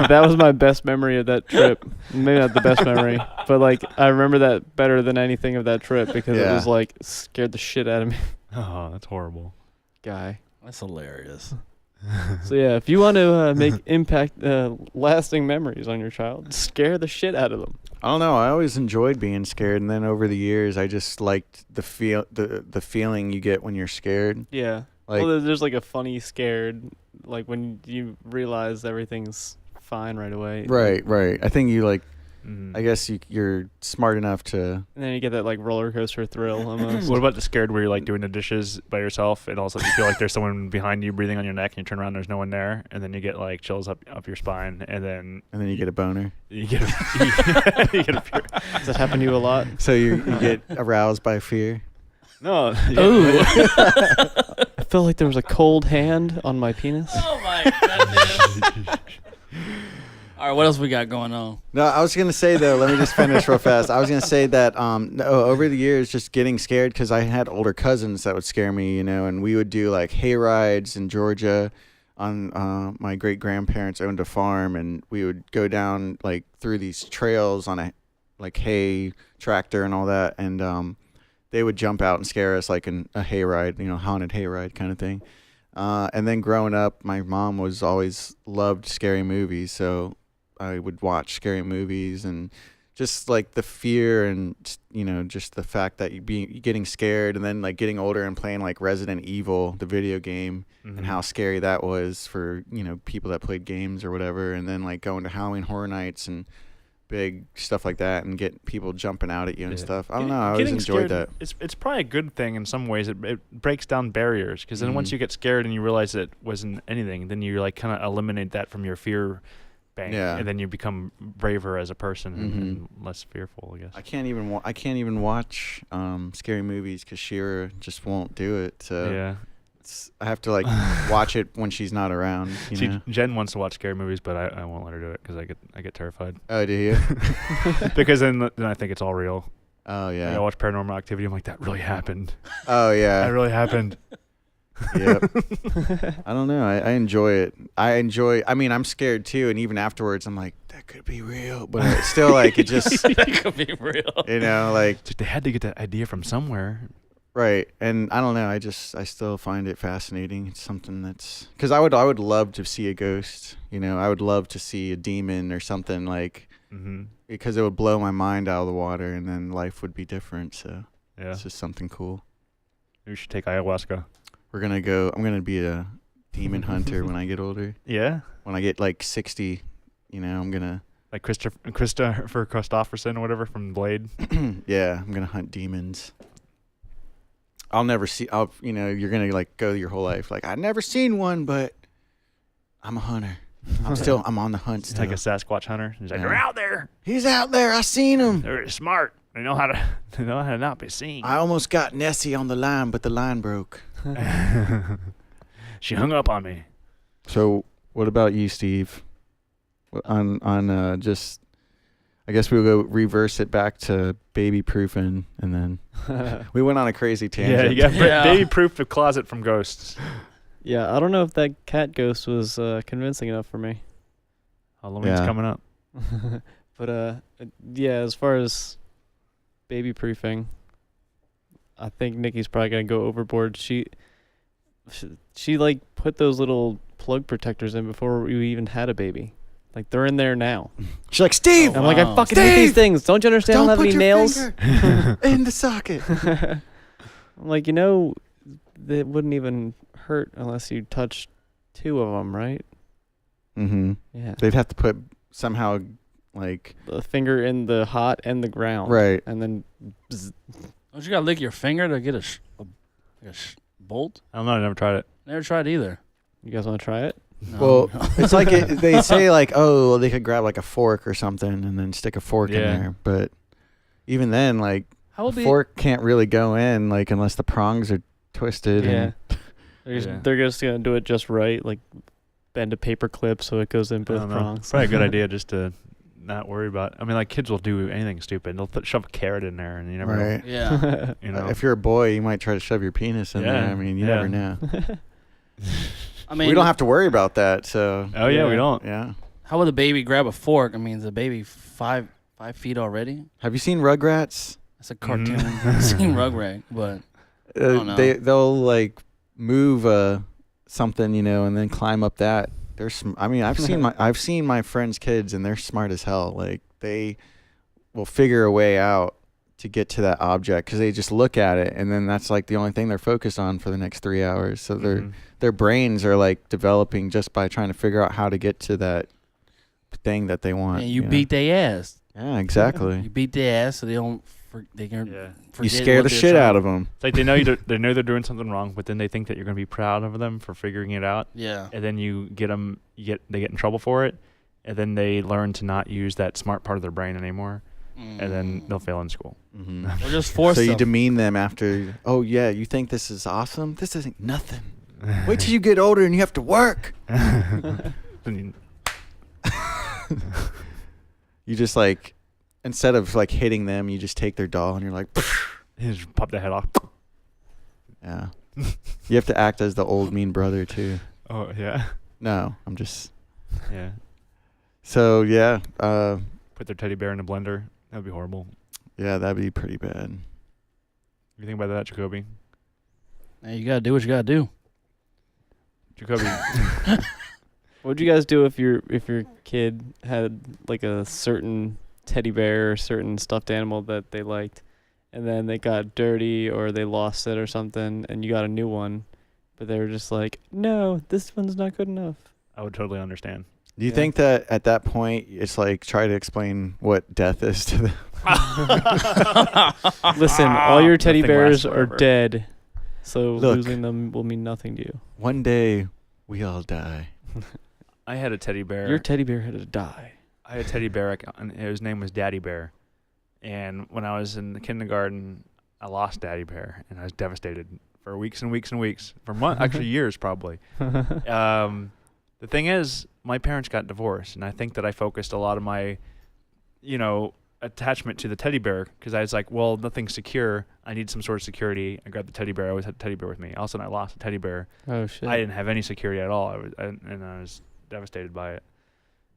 that was my best memory of that trip. Maybe not the best memory, but like I remember that better than anything of that trip because it was like scared the shit out of me. Oh, that's horrible. Guy. That's hilarious. So yeah, if you want to make lasting memories on your child, scare the shit out of them. I don't know. I always enjoyed being scared, and then over the years, I just liked the feeling you get when you're scared. Yeah. Like, Well, there's like a funny scared, like when you realize everything's fine right away. right. I think you like. Mhm. I guess you're smart enough to. And then you get that like roller coaster thrill almost. What about the scared where you're like doing the dishes by yourself and also you feel like there's someone behind you breathing on your neck and you turn around and there's no one there and then you get like chills up your spine and then you get a boner. you get you get a fear. Does that happen to you a lot? So you get aroused by fear. No. Ooh. I felt like there was a cold hand on my penis. Oh my goodness. All right, what else we got going on? No, I was gonna say though. Let me just finish real fast. I was gonna say that over the years, just getting scared because I had older cousins that would scare me, and we would do like hay rides in Georgia. On my great grandparents owned a farm, and we would go down like through these trails on a like hay tractor and all that, and they would jump out and scare us like in a hay ride, haunted hay ride kind of thing. And then growing up, my mom was always loved scary movies, so I would watch scary movies and just like the fear and just the fact that you getting scared and then like getting older and playing like Resident Evil, the video game, and how scary that was for people that played games or whatever, and then like going to Halloween Horror Nights and big stuff like that and get people jumping out at you and stuff. I don't know. I always enjoyed that. It's probably a good thing in some ways. It breaks down barriers because then once you get scared and you realize it wasn't anything, then you like kind of eliminate that from your fear bank, and then you become braver as a person and less fearful, I guess. I can't even watch scary movies because Shira just won't do it. So Yeah. I have to like watch it when she's not around. See, Jen wants to watch scary movies, but I won't let her do it because I get terrified. Oh, do you? Because then I think it's all real. Oh Like, yeah. I watch Paranormal Activity. I'm like, that really happened. Oh yeah. That really happened. Yep. I don't know. I enjoy it. I mean, I'm scared too, and even afterwards, I'm like, that could be real, but it's still like it just It could be real. you know, like They had to get that idea from somewhere. right. And I don't know, I still find it fascinating. It's something that's because I would love to see a ghost. You know, I would love to see a demon or something like because it would blow my mind out of the water, and then life would be different. So Yeah. it's just something cool. We should take ayahuasca. I'm gonna be a demon hunter when I get older. Yeah. When I get like 60, you know, I'm gonna Like Christopher Christopherson or whatever from Blade. yeah, I'm gonna hunt demons. You're gonna like go your whole life like I've never seen one, but I'm a hunter. I'm on the hunt He's still. like a Sasquatch hunter. He's like, Yeah. they're out there. He's out there. I seen him. They're smart. They know how to not be seen. I almost got Nessie on the line, but the line broke. She hung up on me. So, what about you, Steve? Just, I guess we'll go reverse it back to baby proofing, and then we went on a crazy tangent. Yeah, you got baby-proof the closet from ghosts. Yeah, I don't know if that cat ghost was convincing enough for me. Halloween's coming up. But yeah, as far as baby proofing, I think Nikki's probably gonna go overboard. She like put those little plug protectors in before we even had a baby. Like they're in there now. She's like, Steve. I'm like, I fucking hate these things. Don't you understand? I don't have any nails. Finger in the socket. I'm like, you know, it wouldn't even hurt unless you touched 2 of them, right? Mm-hmm. Yeah. They'd have to put somehow like The finger in the hot and the ground. right. And then Don't you gotta lick your finger to get a bolt? I don't know. I never tried it. Never tried either. you guys want to try it? No. Well, it's like they say like, oh, they could grab like a fork or something and then stick a fork in Yeah. there. But even then, like How would a be? fork can't really go in like unless the prongs are twisted. Yeah. And They're just going to do it just right, like bend a paper clip so it goes in I both don't know. prongs. It's probably a good idea just to not worry about. I mean, like kids will do anything stupid. They'll shove a carrot in there, and you never right. Yeah. know. You know. If you're a boy, you might try to shove your penis in Yeah. there. I mean, you never know. I mean, We don't have to worry about that. So Oh yeah, we Yeah. don't. yeah. How would the baby grab a fork? I mean, is the baby 5 feet already? Have you seen Rugrats? That's a cartoon. I've seen Rugrat, but don't know. They'll like move something, you know, and then climb up that. I mean, I've seen my friends' kids, and they're smart as hell. Like they will figure a way out to get to that object because they just look at it, and then that's like the only thing they're focused on for the next 3 hours. So their brains are like developing just by trying to figure out how to get to that thing that they want. and you know? beat their ass. Yeah, exactly. You beat their ass so they don't. They can. Yeah. You scare the shit out of them. It's like they know they know they're doing something wrong, but then they think that you're going to be proud of them for figuring it out. Yeah. And then they get in trouble for it, and then they learn to not use that smart part of their brain anymore, and then they'll fail in school. Mm-hmm. Or just force So you them. demean them after. Oh yeah, you think this is awesome? This isn't nothing. Wait till you get older and you have to work. You just like, instead of like hitting them, you just take their doll and you're like, You just pop the head off. yeah. You have to act as the old mean brother too. Oh yeah, No, I'm just. yeah. So yeah, Put their teddy bear in a blender. That would be horrible. yeah, that'd be pretty bad. You think about that, Jacoby? Hey, you gotta do what you gotta do. Jacoby. What would you guys do if your kid had like a certain teddy bear or certain stuffed animal that they liked, and then they got dirty or they lost it or something, and you got a new one, but they were just like, no, this one's not good enough. I would totally understand. Do you Yeah. think that at that point it's like try to explain what death is to them? Listen, all your teddy Nothing bears lasts are forever. dead, so Look. losing them will mean nothing to you. One day we all die. I had a teddy bear. Your teddy bear had to die. I had a teddy bear, and his name was Daddy Bear. And when I was in the kindergarten, I lost Daddy Bear, and I was devastated for weeks and weeks and weeks, for months, actually years probably. The thing is, my parents got divorced, and I think that I focused a lot of my, attachment to the teddy bear because I was like, well, nothing's secure. I need some sort of security. I grabbed the teddy bear. I always had a teddy bear with me. All of a sudden, I lost a teddy bear. Oh shit! I didn't have any security at all. I was devastated by it.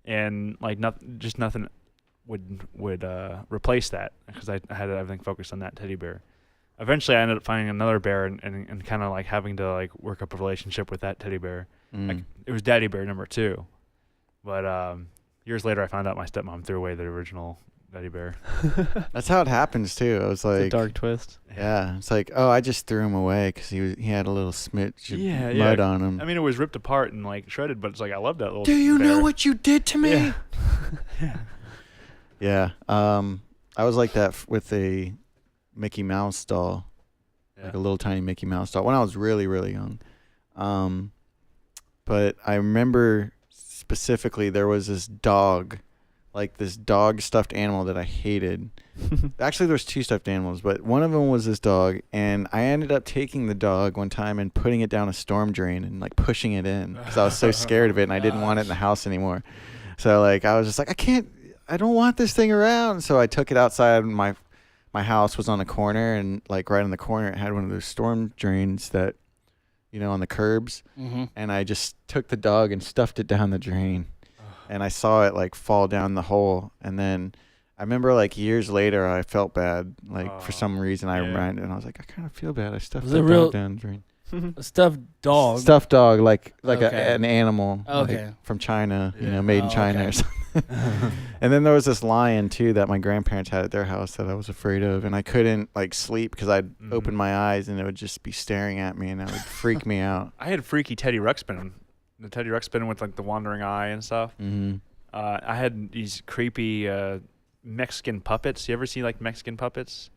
and like nothing would replace that because I had everything focused on that teddy bear. Eventually, I ended up finding another bear and kind of like having to like work up a relationship with that teddy bear. It was Daddy Bear number 2, but years later, I found out my stepmom threw away the original teddy bear. That's how it happens too. I was like, it's a dark twist. Yeah, it's like, oh, I just threw him away because he had a little smidge of mud on him. I mean, it was ripped apart and like shredded, but it's like I love that little. Do you bear. know what you did to me? Yeah. Yeah. I was like that with a Mickey Mouse doll, like a little tiny Mickey Mouse doll when I was really, really young. But I remember specifically there was this dog, like this dog stuffed animal that I hated. Actually, there was 2 stuffed animals, but one of them was this dog, and I ended up taking the dog one time and putting it down a storm drain and like pushing it in because I was so scared of it and I didn't want it in the house anymore. So like I was just like, I don't want this thing around. So I took it outside. And my house was on a corner, and like right on the corner, it had one of those storm drains that, on the curbs. And I just took the dog and stuffed it down the drain. And I saw it like fall down the hole. And then I remember like years later, I felt bad. Like for some reason, I reminded, and I was like, I kind of feel bad. I stuffed that dog down the drain. A stuffed dog. Stuffed dog, like an animal. Okay. Like from China, made in China or something. And then there was this lion too that my grandparents had at their house that I was afraid of, and I couldn't like sleep because I'd open my eyes and it would just be staring at me, and that would freak me out. I had freaky Teddy Ruxpin, the Teddy Ruxpin with like the wandering eye and stuff. I had these creepy Mexican puppets. You ever see like Mexican puppets?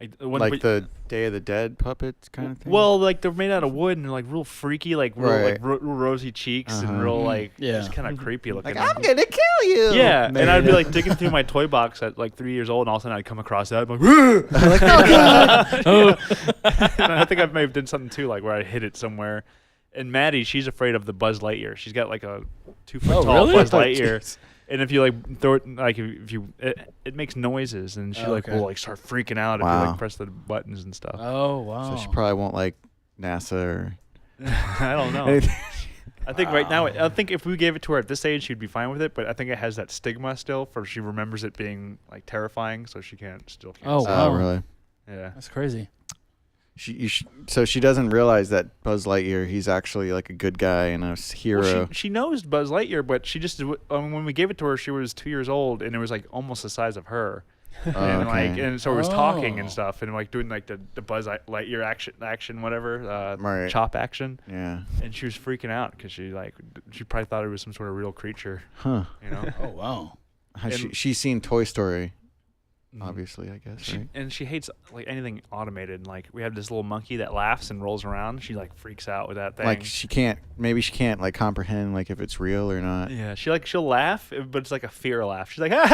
Like the Day of the Dead puppets kind of thing? Well, like they're made out of wood and they're like real freaky, like real, real rosy cheeks and real like just kind of creepy looking. Like, I'm gonna kill you. Yeah, and I'd be like digging through my toy box at like 3 years old, and all of a sudden I'd come across that. I'm like, oh god! And I think I may have done something too, like where I hid it somewhere. And Maddie, she's afraid of the Buzz Lightyear. She's got like a 2 foot tall Buzz Lightyear. And if you like throw it, like if you, it makes noises, and she will like start freaking out if you like press the buttons and stuff. Oh wow! So she probably won't like NASA or I don't know. I think right now, I think if we gave it to her at this age, she'd be fine with it. But I think it has that stigma still, for she remembers it being like terrifying, so she can't. Oh wow! Really? Yeah, that's crazy. So she doesn't realize that Buzz Lightyear, he's actually like a good guy and a hero. Well, she knows Buzz Lightyear, but she just when we gave it to her, she was 2 years old, and it was like almost the size of her. And so it was talking and stuff, and like doing like the Buzz Lightyear action whatever, chop action. Yeah. And she was freaking out because she probably thought it was some sort of real creature. Huh. Oh wow. She's seen Toy Story. Obviously, I guess. And she hates like anything automated. Like we have this little monkey that laughs and rolls around. She like freaks out with that thing. Like she can't like comprehend like if it's real or not. Yeah, she'll laugh, but it's like a fear laugh. She's like, Oh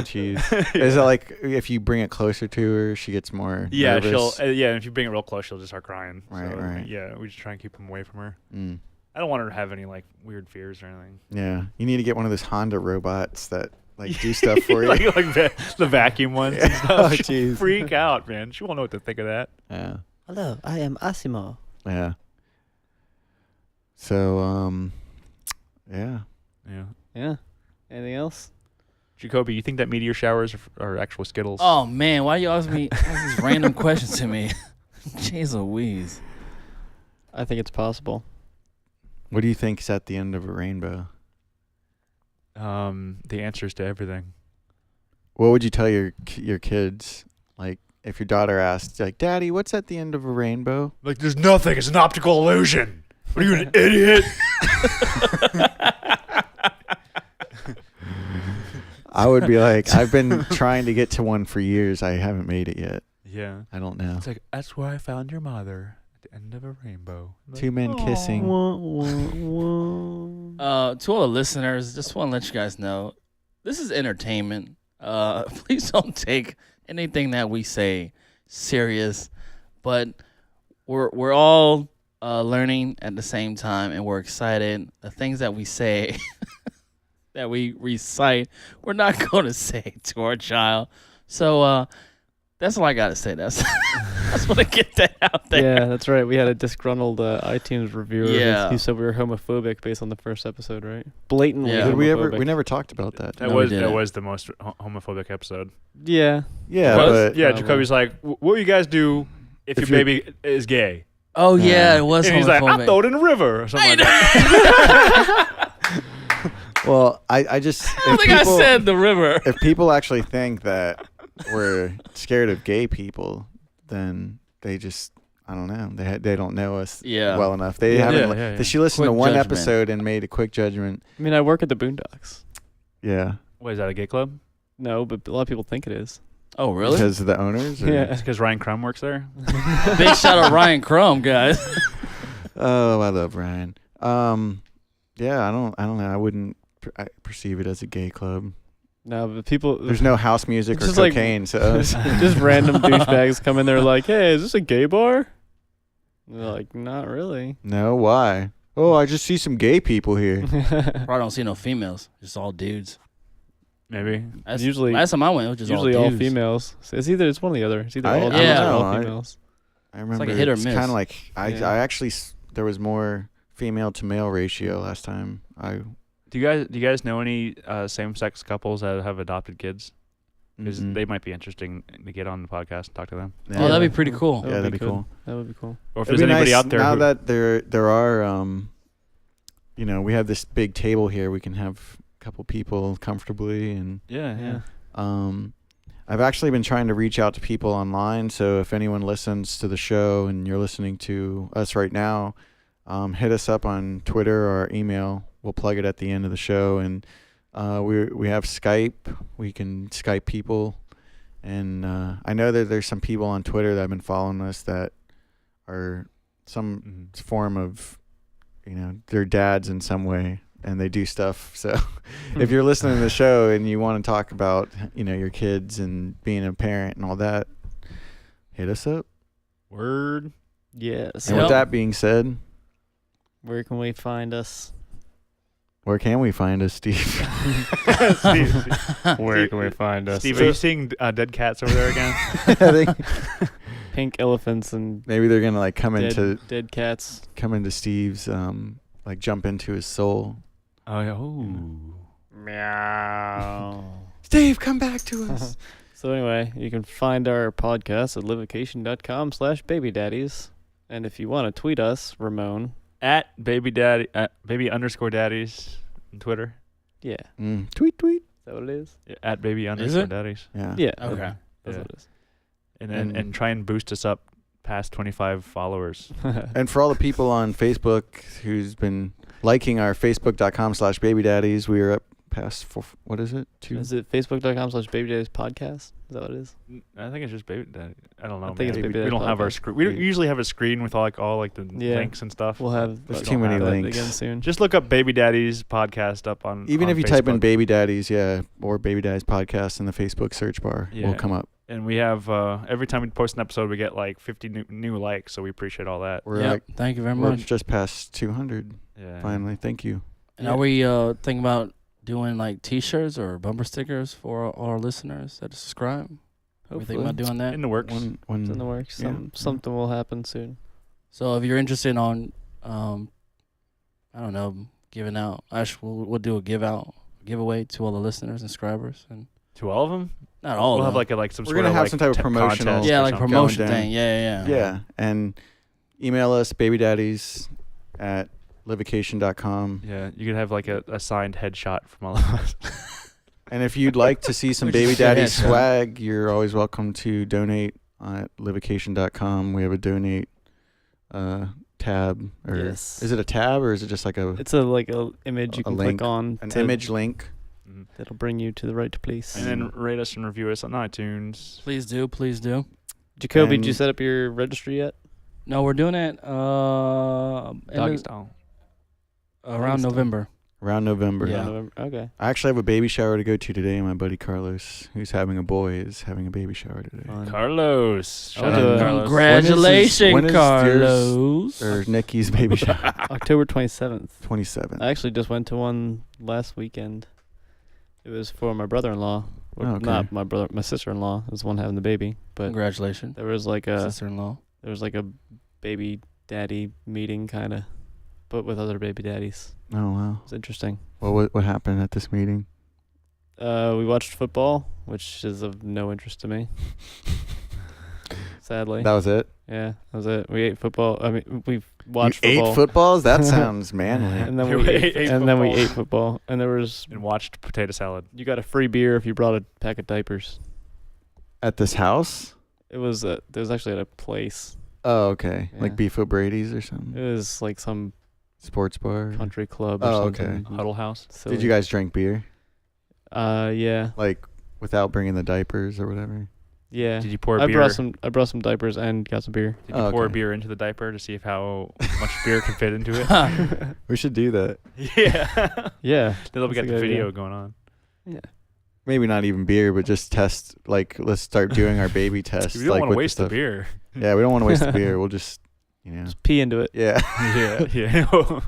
jeez. Is it like if you bring it closer to her, she gets more nervous? And if you bring it real close, she'll just start crying. Right. Yeah, we just try and keep them away from her. I don't want her to have any like weird fears or anything. Yeah, you need to get one of those Honda robots that like do stuff for you, like the vacuum ones. And stuff. Oh jeez, freak out, man. She won't know what to think of that. Yeah. Hello, I am Asimo. Yeah. So yeah. Anything else? Jacoby, you think that meteor showers are actual Skittles? Oh man, why you ask me these random questions to me? Jeez Louise. I think it's possible. What do you think is at the end of a rainbow? The answers to everything. What would you tell your kids? Like, if your daughter asked, like, Daddy, what's at the end of a rainbow? Like, there's nothing. It's an optical illusion. What are you, an idiot? I would be like, I've been trying to get to one for years. I haven't made it yet. Yeah. I don't know. It's like, that's where I found your mother. End of a rainbow. Like, 2 men kissing. To all the listeners, just want to let you guys know, this is entertainment. Please don't take anything that we say serious. But we're all learning at the same time, and we're excited. The things that we say, that we recite, we're not going to say to our child. So that's all I got to say. That's just want to get that out there. Yeah, that's right. We had a disgruntled iTunes reviewer. Yeah. He said we were homophobic based on the first episode, right? Blatantly Yeah. Did we ever? homophobic. We never talked about that. That No, we was didn't. the most homophobic episode. Yeah. Yeah, Because- but yeah, Probably. Jacoby's like, what will you guys do if your you're- baby is gay? Oh yeah, Yeah. it was And he's like, I'll homophobic. throw it in the river or something like that. well, I just I don't think I said the river. if people actually think that we're scared of gay people, then they just I don't know. They don't know us Yeah. well enough. They Yeah. haven't. Yeah. She listened to Quick one judgment. episode and made a quick judgment. I mean, I work at the Boondocks. Yeah, What, is that a gay club? No, but a lot of people think it is. Oh really? because of the owners. Or? Yeah. It's because Ryan Crum works there. Big shout out Ryan Crum, guys. Oh, I love Ryan. Yeah, I don't know. I wouldn't I perceive it as a gay club. No, but people. There's no house music It's or just like- cocaine, so just random douchebags come in there like, hey, is this a gay bar? And they're like, not really. no. Why? Oh, I just see some gay people here. Probably don't see no females. Just all dudes. Maybe. That's, Usually- last time I went, it was just Usually all all dudes. females. So it's one or the other. It's either I all don't dudes or know. all I- females. I remember like a hit or miss. kind of like I Yeah. I actually there was more female to male ratio last time. Do you guys know any same-sex couples that have adopted kids? Because they might be interesting to get on the podcast and talk to them. Oh, that'd be pretty cool. Yeah, that'd be good. cool. That would be cool. Or if It'd there's be anybody nice out there now who, that there are we have this big table here. We can have a couple people comfortably and yeah. I've actually been trying to reach out to people online. So if anyone listens to the show and you're listening to us right now, hit us up on Twitter or email. We'll plug it at the end of the show. And we have Skype. We can Skype people. And I know that there's some people on Twitter that have been following us that are some form of, they're dads in some way. And they do stuff. So if you're listening to the show and you want to talk about, your kids and being a parent and all that, hit us up. Word. Yes. And with that being said, Where can we find us? where can we find us, Steve? Steve, Where can we find us? Steve, are you seeing dead cats over there again? I think Pink elephants and maybe they're going to come dead cats. into Steve's, jump into his soul. Oh, yeah. Ooh. Meow. Steve, come back to us. So anyway, you can find our podcast at livocation.com/babydaddies. And if you want to tweet us, Ramon. At baby_daddies on Twitter. Yeah. Tweet. Is that what it is? Yeah, at baby_daddies. Yeah. Yeah. Okay. That's Yeah. what it is. And try and boost us up past 25 followers. And for all the people on Facebook who's been liking our facebook.com/babydaddies, we are up past what is it? 2? Is it facebook.com/babydaddies podcast? Is that what it is? I think it's just baby daddy. I don't know. I think it's man. Baby we Daddy don't have our Podcast. screen. We don't usually have a screen with all the Yeah. links and stuff. We'll have There's like, too many that links. again soon. Just look up Baby Daddy's podcast up on. Even on if you type in Facebook. Baby Daddies, or Baby Daddies podcast in the Facebook search bar, Yeah. will come up. And we have every time we post an episode, we get like 50 new likes. So we appreciate all that. We're Thank you very we're much. just past 200. Yeah. Finally, thank you. And are we thinking about doing like T-shirts or bumper stickers for all our listeners that subscribe? Are we thinking about doing that? In the works. When It's in the works. Yeah. Something will happen soon. So if you're interested on, I don't know, giving out, actually we'll do a giveaway to all the listeners and subscribers, and To all of them. not all We'll of have them. some We're sort gonna of have like some type of promotional- contest Yeah, or like something. promotion Going down. thing. Yeah. Yeah, and email us babydaddies@livocation.com. Yeah, you could have like a signed headshot from all of us. And if you'd like to see some Which is Baby a good Daddy headshot. swag, you're always welcome to donate at livocation.com. We have a donate tab. Or Yes. is it a tab or is it just like a It's a image you A can link. click on. an to- image link? Mhm. That'll bring you to the right place. And then rate us and review us on iTunes. Please do. Jacoby, did you and- set up your registry yet? No, we're doing it Doggy style. around November. Around November. Yeah. November? Okay. I actually have a baby shower to go to today. My buddy Carlos, who's having a boy, is having a baby shower today. Fun. Carlos. Shout I'll out do to it. Carlos. Congratulations, when is Carlos. Or Nikki's baby shower. October 27th. 27. I actually just went to one last weekend. It was for my brother-in-law. Or Oh, okay. Not my brother. My sister-in-law is the one having the baby. But Congratulations, there was like a sister-in-law. baby daddy meeting kind of, but with other baby daddies. Oh wow. It's interesting. Well, what happened at this meeting? We watched football, which is of no interest to me. Sadly. That was it. Yeah, that was it. We ate football. I mean, we watched You football. ate footballs? That sounds manly. And then We we ate ate football. football. And there was And watched potato salad. you got a free beer if you brought a pack of diapers. At this house? It was actually at a place. Oh, okay. Yeah. Like Beef O'Brady's or It something? was like some Sports bar? country club or Oh, something. okay. Huddle House. Silly. Did you guys drink beer? Yeah. Like without bringing the diapers or whatever? Yeah. Did you pour I beer? brought some diapers and got some beer. Did you Oh, pour okay. beer into the diaper to see if how much beer can fit into it? We should do that. Yeah. Yeah. Then we That's got a the good video idea. going on. Yeah. Maybe not even beer, but just test. Like, let's start doing our baby tests. We don't like, want to with waste the stuff. beer. Yeah, we don't want to waste the beer. We'll just, Just pee into it. yeah. Yeah.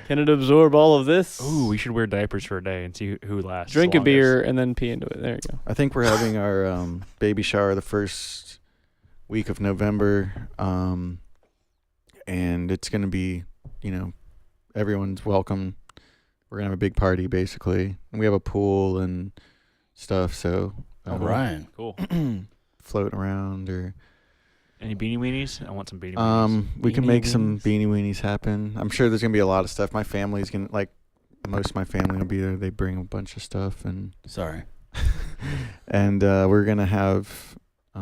Can it absorb all of this? Ooh, we should wear diapers for a day and see who lasts. Drink a longest. beer and then pee into it. There you go. I think we're having our baby shower the first week of November, and it's gonna be, everyone's welcome. We're gonna have a big party basically, and we have a pool and stuff. So, All right. Cool. floating around or Any beanie weenies? I want some beanie weenies. we can Beanie make some weenies. beanie weenies happen. I'm sure there's gonna be a lot of stuff. My family's gonna most of my family will be there. They bring a bunch of stuff and. Sorry. And we're gonna have I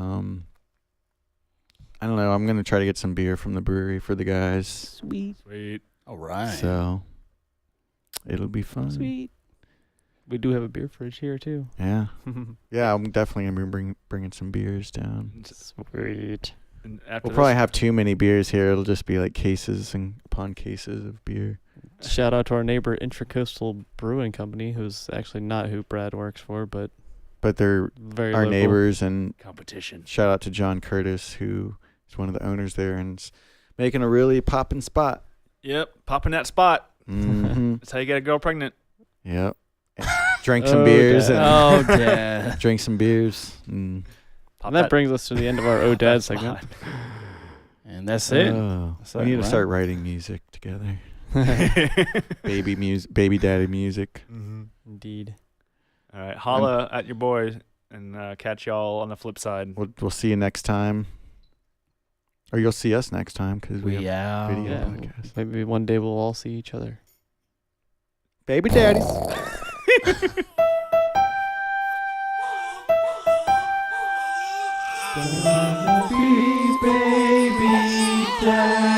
don't know, I'm gonna try to get some beer from the brewery for the guys. Sweet. All right. So it'll be fun. Sweet. We do have a beer fridge here too. Yeah. Yeah, I'm definitely gonna be bringing some beers down. Sweet. And after We'll probably this- have too many beers here. It'll just be like cases and upon cases of beer. Shout out to our neighbor Intracoastal Brewing Company, who's actually not who Brad works for, but But they're very our local. neighbors, and competition. shout out to John Curtis, who is one of the owners there and is making a really poppin' spot. Yep, popping that spot. Mm-hmm. That's how you get a girl pregnant. Yep. Drink some Oh, beers Dad. and Oh, yeah. drink some beers. And Pop And that brings us to the end of our Oh Dad segment. And that's it. Oh, So, we need to right. start writing music together. Baby daddy music. Mm-hmm. Indeed. All right, holla at your boys and catch y'all on the flip side. We'll see you next time, or you'll see us next time because we have Yeah. video Yeah. podcast. Maybe one day we'll all see each other. Baby daddies. Baby daddy.